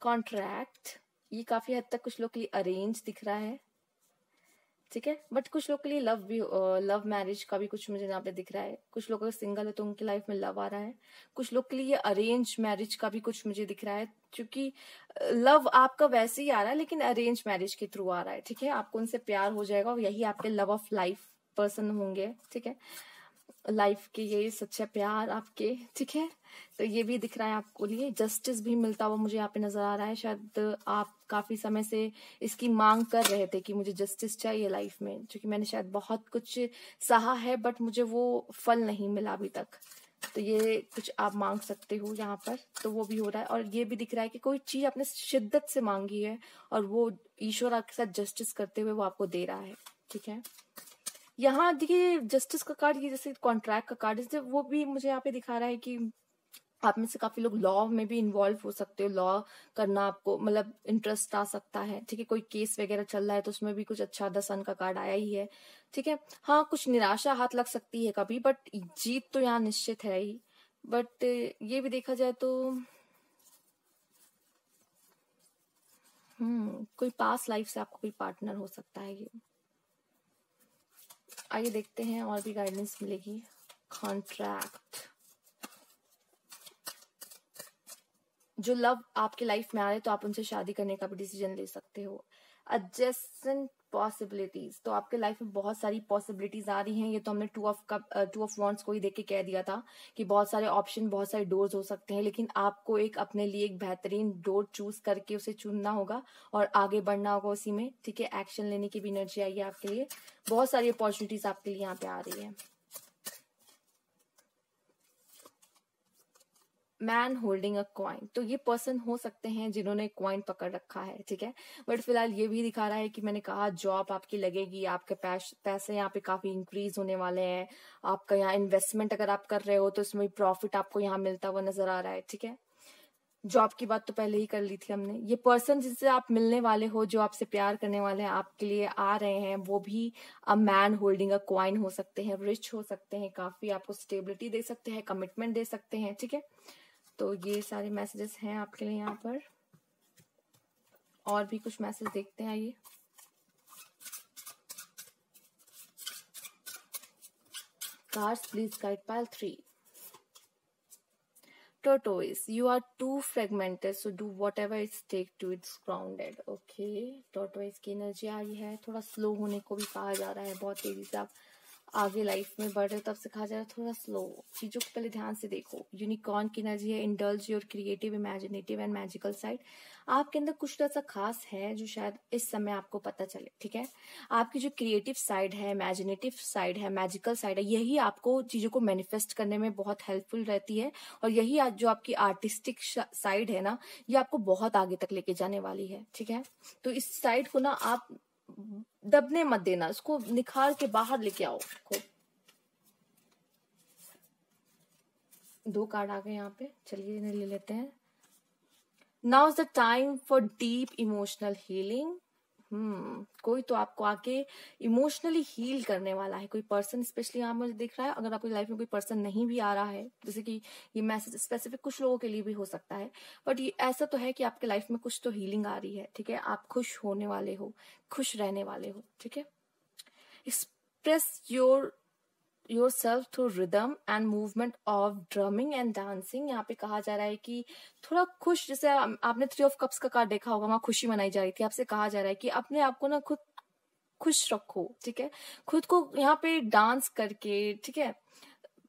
कॉन्ट्रैक्ट, ये काफी हद तक कुछ लोग के लिए अरेंज दिख रहा है, ठीक है। बट कुछ लोग के लिए लव भी, लव मैरिज का भी कुछ मुझे यहाँ पे दिख रहा है। कुछ लोग अगर सिंगल है तो उनकी लाइफ में लव आ रहा है। कुछ लोग के लिए अरेंज मैरिज का भी कुछ मुझे दिख रहा है, क्योंकि लव आपका वैसे ही आ रहा है लेकिन अरेंज मैरिज के थ्रू आ रहा है, ठीक है। आपको उनसे प्यार हो जाएगा और यही आपके लव ऑफ लाइफ पर्सन होंगे, ठीक है। लाइफ के ये सच्चा प्यार आपके, ठीक है। तो ये भी दिख रहा है आपको लिए। जस्टिस भी मिलता हुआ मुझे यहाँ पे नजर आ रहा है। शायद आप काफी समय से इसकी मांग कर रहे थे कि मुझे जस्टिस चाहिए लाइफ में, क्योंकि मैंने शायद बहुत कुछ सहा है बट मुझे वो फल नहीं मिला अभी तक। तो ये कुछ आप मांग सकते हो यहाँ पर, तो वो भी हो रहा है। और ये भी दिख रहा है कि कोई चीज आपने शिद्दत से मांगी है और वो ईश्वर आपके साथ जस्टिस करते हुए वो आपको दे रहा है, ठीक है। यहाँ देखिए जस्टिस का कार्ड, ये जैसे कॉन्ट्रैक्ट का कार्ड है, वो भी मुझे यहाँ पे दिखा रहा है कि आप में से काफी लोग लॉ में भी इन्वॉल्व हो सकते हो। लॉ करना आपको मतलब इंटरेस्ट आ सकता है, ठीक है। कोई केस वगैरह चल रहा है तो उसमें भी कुछ अच्छा 10 सन का कार्ड आया ही है, ठीक है। हाँ, कुछ निराशा हाथ लग सकती है कभी, बट जीत तो यहाँ निश्चित है ही। बट ये भी देखा जाए तो कोई पास लाइफ से आपको कोई पार्टनर हो सकता है ये। आइए देखते हैं और भी गाइडेंस मिलेगी। कॉन्ट्रैक्ट, जो लव आपके लाइफ में आ रहे तो आप उनसे शादी करने का भी डिसीजन ले सकते हो। एडजेसेंट पॉसिबिलिटीज, तो आपके लाइफ में बहुत सारी पॉसिबिलिटीज आ रही हैं। ये तो हमने 2 ऑफ वॉन्ड्स को ही देख के कह दिया था कि बहुत सारे ऑप्शन, बहुत सारे डोर्स हो सकते हैं, लेकिन आपको एक अपने लिए एक बेहतरीन डोर चूज करके उसे चुनना होगा और आगे बढ़ना होगा उसी में, ठीक है। एक्शन लेने की भी एनर्जी आई है आपके लिए। बहुत सारी अपॉर्चुनिटीज आपके लिए यहाँ पे आ रही है। मैन होल्डिंग अ कॉइन, तो ये पर्सन हो सकते हैं जिन्होंने कॉइन पकड़ रखा है, ठीक है। बट फिलहाल ये भी दिखा रहा है कि मैंने कहा जॉब आपकी लगेगी, आपके पैसे यहाँ पे काफी इंक्रीज होने वाले हैं। आपका यहाँ इन्वेस्टमेंट अगर आप कर रहे हो तो इसमें प्रॉफिट आपको यहाँ मिलता हुआ नजर आ रहा है, ठीक है। जॉब की बात तो पहले ही कर ली थी हमने। ये पर्सन जिससे आप मिलने वाले हो, जो आपसे प्यार करने वाले हैं, आपके लिए आ रहे हैं, वो भी a man holding a coin हो सकते हैं, रिच हो सकते हैं, काफी आपको स्टेबिलिटी दे सकते हैं, कमिटमेंट दे सकते हैं, ठीक है। तो ये सारे मैसेजेस हैं आपके लिए यहाँ पर। और भी कुछ मैसेज देखते हैं, आइए। Cards please guide pile 3। Tortoise, you are too fragmented, so do whatever it takes to it's grounded. Okay, Tortoise की एनर्जी आई है। थोड़ा स्लो होने को भी कहा जा रहा है, बहुत तेजी से आप आगे लाइफ में बढ़ रहे हो, तब से कहा जा रहा है थोड़ा स्लो, चीजों को पहले ध्यान से देखो। यूनिकॉर्न की एनर्जी है, indulge your creative, imaginative and magical side. आपके अंदर कुछ तो ऐसा खास है जो शायद इस समय आपको पता चले, ठीक है। आपकी जो क्रिएटिव साइड है, इमेजिनेटिव साइड है, मैजिकल साइड है, यही आपको चीजों को मैनिफेस्ट करने में बहुत हेल्पफुल रहती है। और यही आज जो आपकी आर्टिस्टिक साइड है ना, ये आपको बहुत आगे तक लेके जाने वाली है, ठीक है। तो इस साइड को ना आप दबने मत देना, उसको निखार के बाहर लेके आओ। दो कार्ड आ गए यहाँ पे, चलिए इन्हें ले लेते हैं। Now is the time for deep emotional healing. कोई तो आपको आके इमोशनली हील करने वाला है, कोई पर्सन स्पेशली यहाँ मुझे दिख रहा है। अगर आपकी लाइफ में कोई पर्सन नहीं भी आ रहा है, जैसे कि ये मैसेज स्पेसिफिक कुछ लोगों के लिए भी हो सकता है, बट ये ऐसा तो है कि आपके लाइफ में कुछ तो हीलिंग आ रही है, ठीक है। आप खुश होने वाले हो, खुश रहने वाले हो, ठीक है। Express yourself through rhythm and movement of drumming and dancing. यहाँ पे कहा जा रहा है कि थोड़ा खुश, जैसे आपने 3 ऑफ कप्स का कार्ड देखा होगा, वहां खुशी मनाई जा रही थी। आपसे कहा जा रहा है कि अपने आप को ना खुद खुश रखो, ठीक है। खुद को यहाँ पे डांस करके, ठीक है,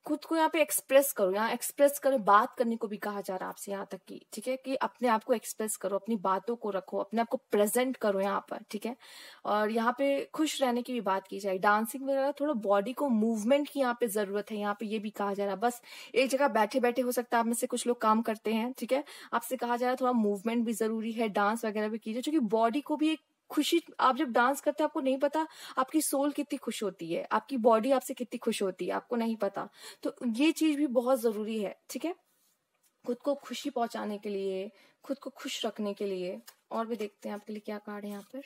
खुद को यहाँ पे एक्सप्रेस करो। यहाँ एक्सप्रेस करो, बात करने को भी कहा जा रहा है आपसे यहाँ तक कि, ठीक है, कि अपने आप को एक्सप्रेस करो, अपनी बातों को रखो, अपने आप को प्रेजेंट करो यहाँ पर, ठीक है। और यहाँ पे खुश रहने की भी बात की जाए। डांसिंग वगैरह, थोड़ा बॉडी को मूवमेंट की यहाँ पे जरूरत है, यहाँ पे ये भी कहा जा रहा है। बस एक जगह बैठे बैठे हो सकता है, आप में से कुछ लोग काम करते हैं, ठीक है, आपसे कहा जा रहा है थोड़ा मूवमेंट भी जरूरी है, डांस वगैरह भी कीजिए, क्योंकि बॉडी को भी एक खुशी, आप जब डांस करते हैं आपको नहीं पता आपकी सोल कितनी खुश होती है, आपकी बॉडी आपसे कितनी खुश होती है, आपको नहीं पता। तो ये चीज भी बहुत जरूरी है, ठीक है, खुद को खुशी पहुंचाने के लिए, खुद को खुश रखने के लिए। और भी देखते हैं आपके लिए क्या कार्ड है यहाँ पर।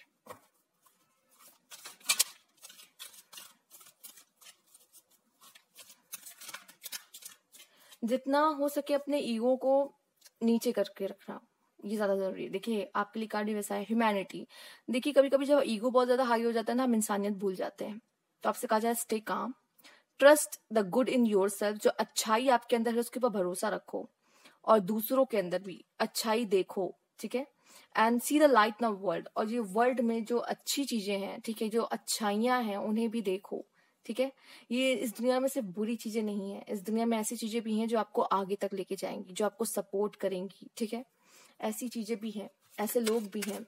जितना हो सके अपने ईगो को नीचे करके रखना, ये ज्यादा जरूरी है। देखिए आपके लिए कार्ड वैसा है, ह्यूमैनिटी। देखिए कभी कभी जब ईगो बहुत ज्यादा हाई हो जाता है ना, हम इंसानियत भूल जाते हैं। तो आपसे कहा जाए stay calm, trust the good in your self. जो अच्छाई आपके अंदर है उसके ऊपर भरोसा रखो, और दूसरों के अंदर भी अच्छाई देखो, ठीक है। And see the light in the world. और ये वर्ल्ड में जो अच्छी चीजें हैं, ठीक है, जो अच्छाइयां हैं उन्हें भी देखो, ठीक है। ये इस दुनिया में सिर्फ बुरी चीजें नहीं है, इस दुनिया में ऐसी चीजें भी हैं जो आपको आगे तक लेके जाएंगी, जो आपको सपोर्ट करेंगी, ठीक है। ऐसी चीजें भी हैं, ऐसे लोग भी हैं।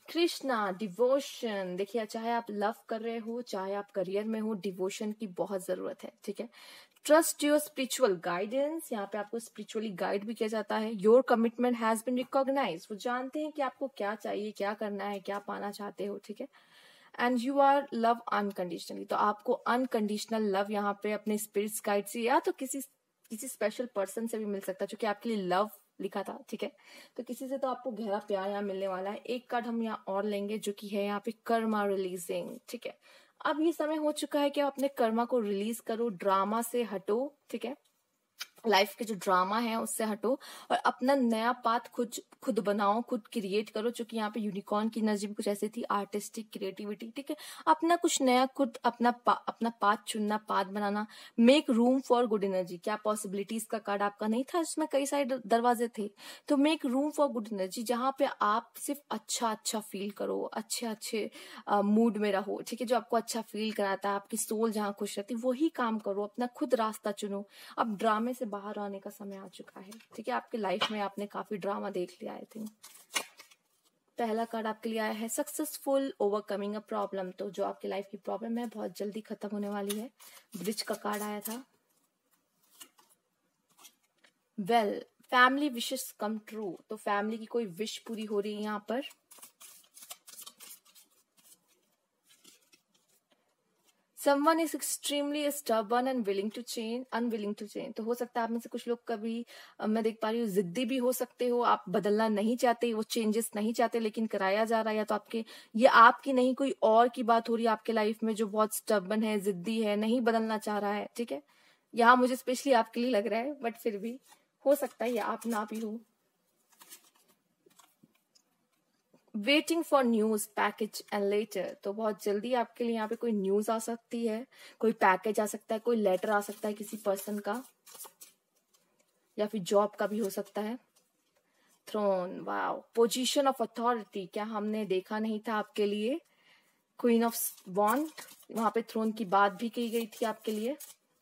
कृष्णा, डिवोशन। देखिए चाहे आप लव कर रहे हो, चाहे आप करियर में हो, डिवोशन की बहुत जरूरत है, ठीक है। Trust your spiritual guidance. यहाँ पे आपको स्पिरिचुअली गाइड भी किया जाता है। Your commitment has been recognize. वो जानते हैं कि आपको क्या चाहिए, क्या करना है, क्या पाना चाहते हो, ठीक है। And you are love unconditionally. तो आपको अनकंडीशनल लव यहाँ पे अपने स्पिरिट्स गाइड से या तो किसी स्पेशल पर्सन से भी मिल सकता है, जो कि आपके लिए लव लिखा था, ठीक है। तो किसी से तो आपको गहरा प्यार यहाँ मिलने वाला है। एक कार्ड हम यहाँ और लेंगे जो कि है यहाँ पे कर्मा रिलीजिंग, ठीक है। अब ये समय हो चुका है कि आप अपने कर्मा को रिलीज करो, ड्रामा से हटो, ठीक है। लाइफ के जो ड्रामा है उससे हटो और अपना नया पाथ खुद बनाओ, खुद क्रिएट करो। जो कि यहाँ पे यूनिकॉर्न की एनर्जी भी कुछ ऐसी थी, आर्टिस्टिक क्रिएटिविटी, ठीक है। अपना कुछ नया खुद अपना पाथ चुनना, path banana. Make room for good energy. क्या पॉसिबिलिटीज का कार्ड आपका नहीं था, इसमें कई सारे दरवाजे थे। तो make room for good energy, जहां पे आप सिर्फ अच्छा फील करो, अच्छे मूड में रहो, ठीक है। जो आपको अच्छा फील कराता है, आपकी सोल जहाँ खुश रहती है, वही काम करो, अपना खुद रास्ता चुनो। अब ड्रामे से बाहर आने का समय आ चुका है, ठीक है। आपके लाइफ में आपने काफी ड्रामा देख लिया, आई थिंक। पहला कार्ड आपके लिए आया है सक्सेसफुल ओवरकमिंग अ प्रॉब्लम। तो जो आपकी लाइफ की प्रॉब्लम है बहुत जल्दी खत्म होने वाली है। ब्रिज का कार्ड आया था। Well, family wishes come true. तो फैमिली की कोई विश पूरी हो रही है यहाँ पर। Someone is extremely stubborn and unwilling to change। तो हो सकता है आप में से कुछ लोग कभी मैं देख पा रही हूँ जिद्दी भी हो सकते हो, आप बदलना नहीं चाहते, वो चेंजेस नहीं चाहते, लेकिन कराया जा रहा है। या तो ये आपकी नहीं कोई और की बात हो रही है आपके लाइफ में, जो बहुत स्टबर्न है, जिद्दी है, नहीं बदलना चाह रहा है, ठीक है। यहाँ मुझे स्पेशली आपके लिए लग रहा है, बट फिर भी हो सकता है ये आप ना भी हो। Waiting for news, package and later. तो बहुत जल्दी आपके लिए यहाँ पे कोई न्यूज आ सकती है, कोई पैकेज आ सकता है, कोई लेटर आ सकता है किसी पर्सन का, या फिर जॉब का भी हो सकता है। Throne, wow, position of authority, क्या हमने देखा नहीं था आपके लिए? क्वीन ऑफ वॉन्ड, वहां पे थ्रोन की बात भी की गई थी आपके लिए।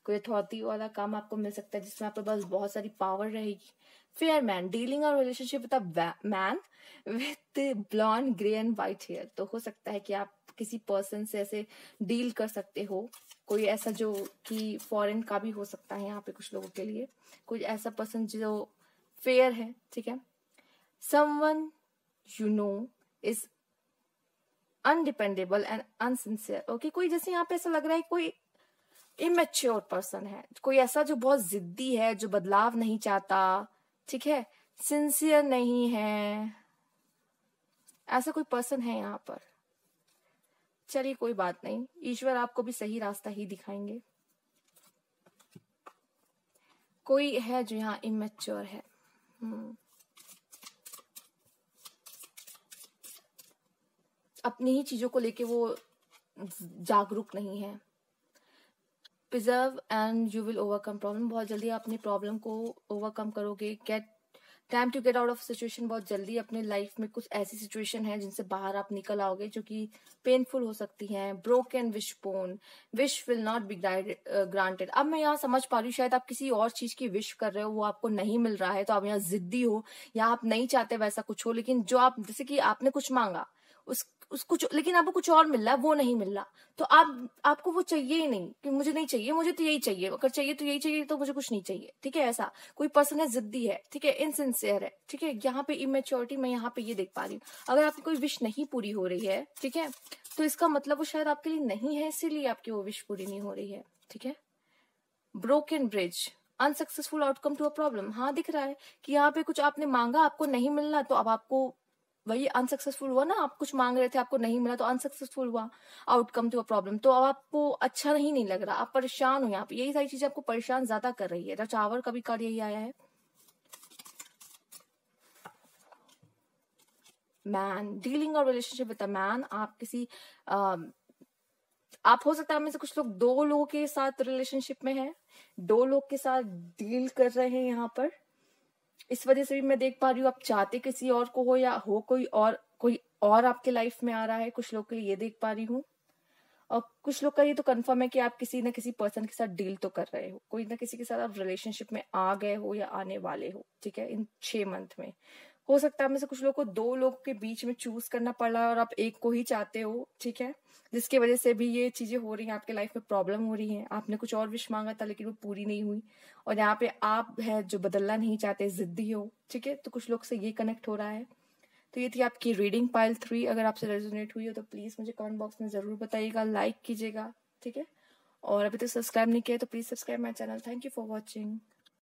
कोई अथॉरिटी वाला काम आपको मिल सकता है जिसमें आपके पास बहुत सारी पावर रहेगी। फेयर मैन, डीलिंग और relationship with a man with blond grey and white hair, तो हो सकता है कि आप किसी पर्सन से ऐसे डील कर सकते हो, कोई ऐसा जो कि फॉरेन का भी हो सकता है यहाँ पे कुछ लोगों के लिए, कोई ऐसा पर्सन जो फेयर है, ठीक है। Someone you know is undependable and unsincere, okay, कोई जैसे यहाँ पे ऐसा लग रहा है कोई इमेच्योर पर्सन है, कोई ऐसा जो बहुत जिद्दी है, जो बदलाव नहीं चाहता, ठीक है, सिंसियर नहीं है, ऐसा कोई पर्सन है यहाँ पर। चलिए कोई बात नहीं, ईश्वर आपको भी सही रास्ता ही दिखाएंगे। कोई है जो यहाँ इमेच्योर है, अपनी ही चीजों को लेके वो जागरूक नहीं है। Preserve and you will overcome problem, बहुत जल्दी आप अपनी प्रॉब्लम को ओवरकम करोगे। Get time to get out of situation, बहुत जल्दी अपने लाइफ में कुछ ऐसी सिचुएशन है जिनसे बाहर आप निकल आओगे जो कि पेनफुल हो सकती हैं। Broken wishbone, wish will not be granted. अब मैं यहाँ समझ पा रही हूँ, शायद आप किसी और चीज की विश कर रहे हो, वो आपको नहीं मिल रहा है, तो आप यहाँ जिद्दी हो या आप नहीं चाहते वैसा कुछ हो, लेकिन जो आप, जैसे कि आपने कुछ मांगा उसको लेकिन आपको कुछ और मिल रहा है, वो नहीं मिल रहा, तो आपको वो चाहिए ही नहीं कि मुझे नहीं चाहिए, मुझे तो यही चाहिए, अगर चाहिए तो यही चाहिए, तो मुझे कुछ नहीं चाहिए, ठीक है। ऐसा कोई पर्सन है, जिद्दी है, ठीक है, इनसिंसियर है, ठीक है। यहाँ पे इमेच्योरिटी मैं यहाँ पे ये देख पा रही हूँ। अगर आपकी कोई विश नहीं पूरी हो रही है, ठीक है, तो इसका मतलब वो शायद आपके लिए नहीं है, इसीलिए आपकी वो विश पूरी नहीं हो रही है, ठीक है। Broken bridge, unsuccessful outcome to a problem, हाँ दिख रहा है कि यहाँ पे कुछ आपने मांगा, आपको नहीं मिलना, तो अब आपको वही अनसक्सेसफुल हुआ ना, आप कुछ मांग रहे थे, आपको नहीं मिला, तो अनसक्सेसफुल हुआ आउटकम टू अ प्रॉब्लम, तो अब आपको अच्छा नहीं लग रहा, आप परेशान हो। यहाँ पे यही सारी चीजें आपको परेशान ज्यादा कर रही है। टावर का भी कार्ड यही आया है। मैन, डीलिंग और रिलेशनशिप विद अ मैन, आप किसी आप हो सकता है में से कुछ लोग दो लोगों के साथ रिलेशनशिप में है, दो लोग के साथ डील कर रहे हैं यहाँ पर। इस वजह से भी मैं देख पा रही हूँ आप चाहते किसी और को हो, या हो कोई और आपके लाइफ में आ रहा है, कुछ लोग के लिए ये देख पा रही हूँ। और कुछ लोग का ये तो कंफर्म है कि आप किसी न किसी पर्सन के साथ डील तो कर रहे हो, कोई ना किसी के साथ आप रिलेशनशिप में आ गए हो या आने वाले हो, ठीक है, इन 6 मंथ में। हो सकता है में से कुछ लोग को 2 लोग के बीच में चूज करना पड़ रहा है और आप एक को ही चाहते हो, ठीक है, जिसकी वजह से भी ये चीजें हो रही हैं, आपके लाइफ में प्रॉब्लम हो रही है। आपने कुछ और विश मांगा था लेकिन वो पूरी नहीं हुई, और यहाँ पे आप है जो बदलना नहीं चाहते, जिद्दी हो, ठीक है, तो कुछ लोग से ये कनेक्ट हो रहा है। तो ये थी आपकी रीडिंग पाइल 3। अगर आपसे रेजोनेट हुई हो तो प्लीज मुझे कमेंट बॉक्स में जरूर बताइएगा, लाइक कीजिएगा, ठीक है, और अभी तक सब्सक्राइब नहीं किया तो please subscribe my channel. Thank you for watching.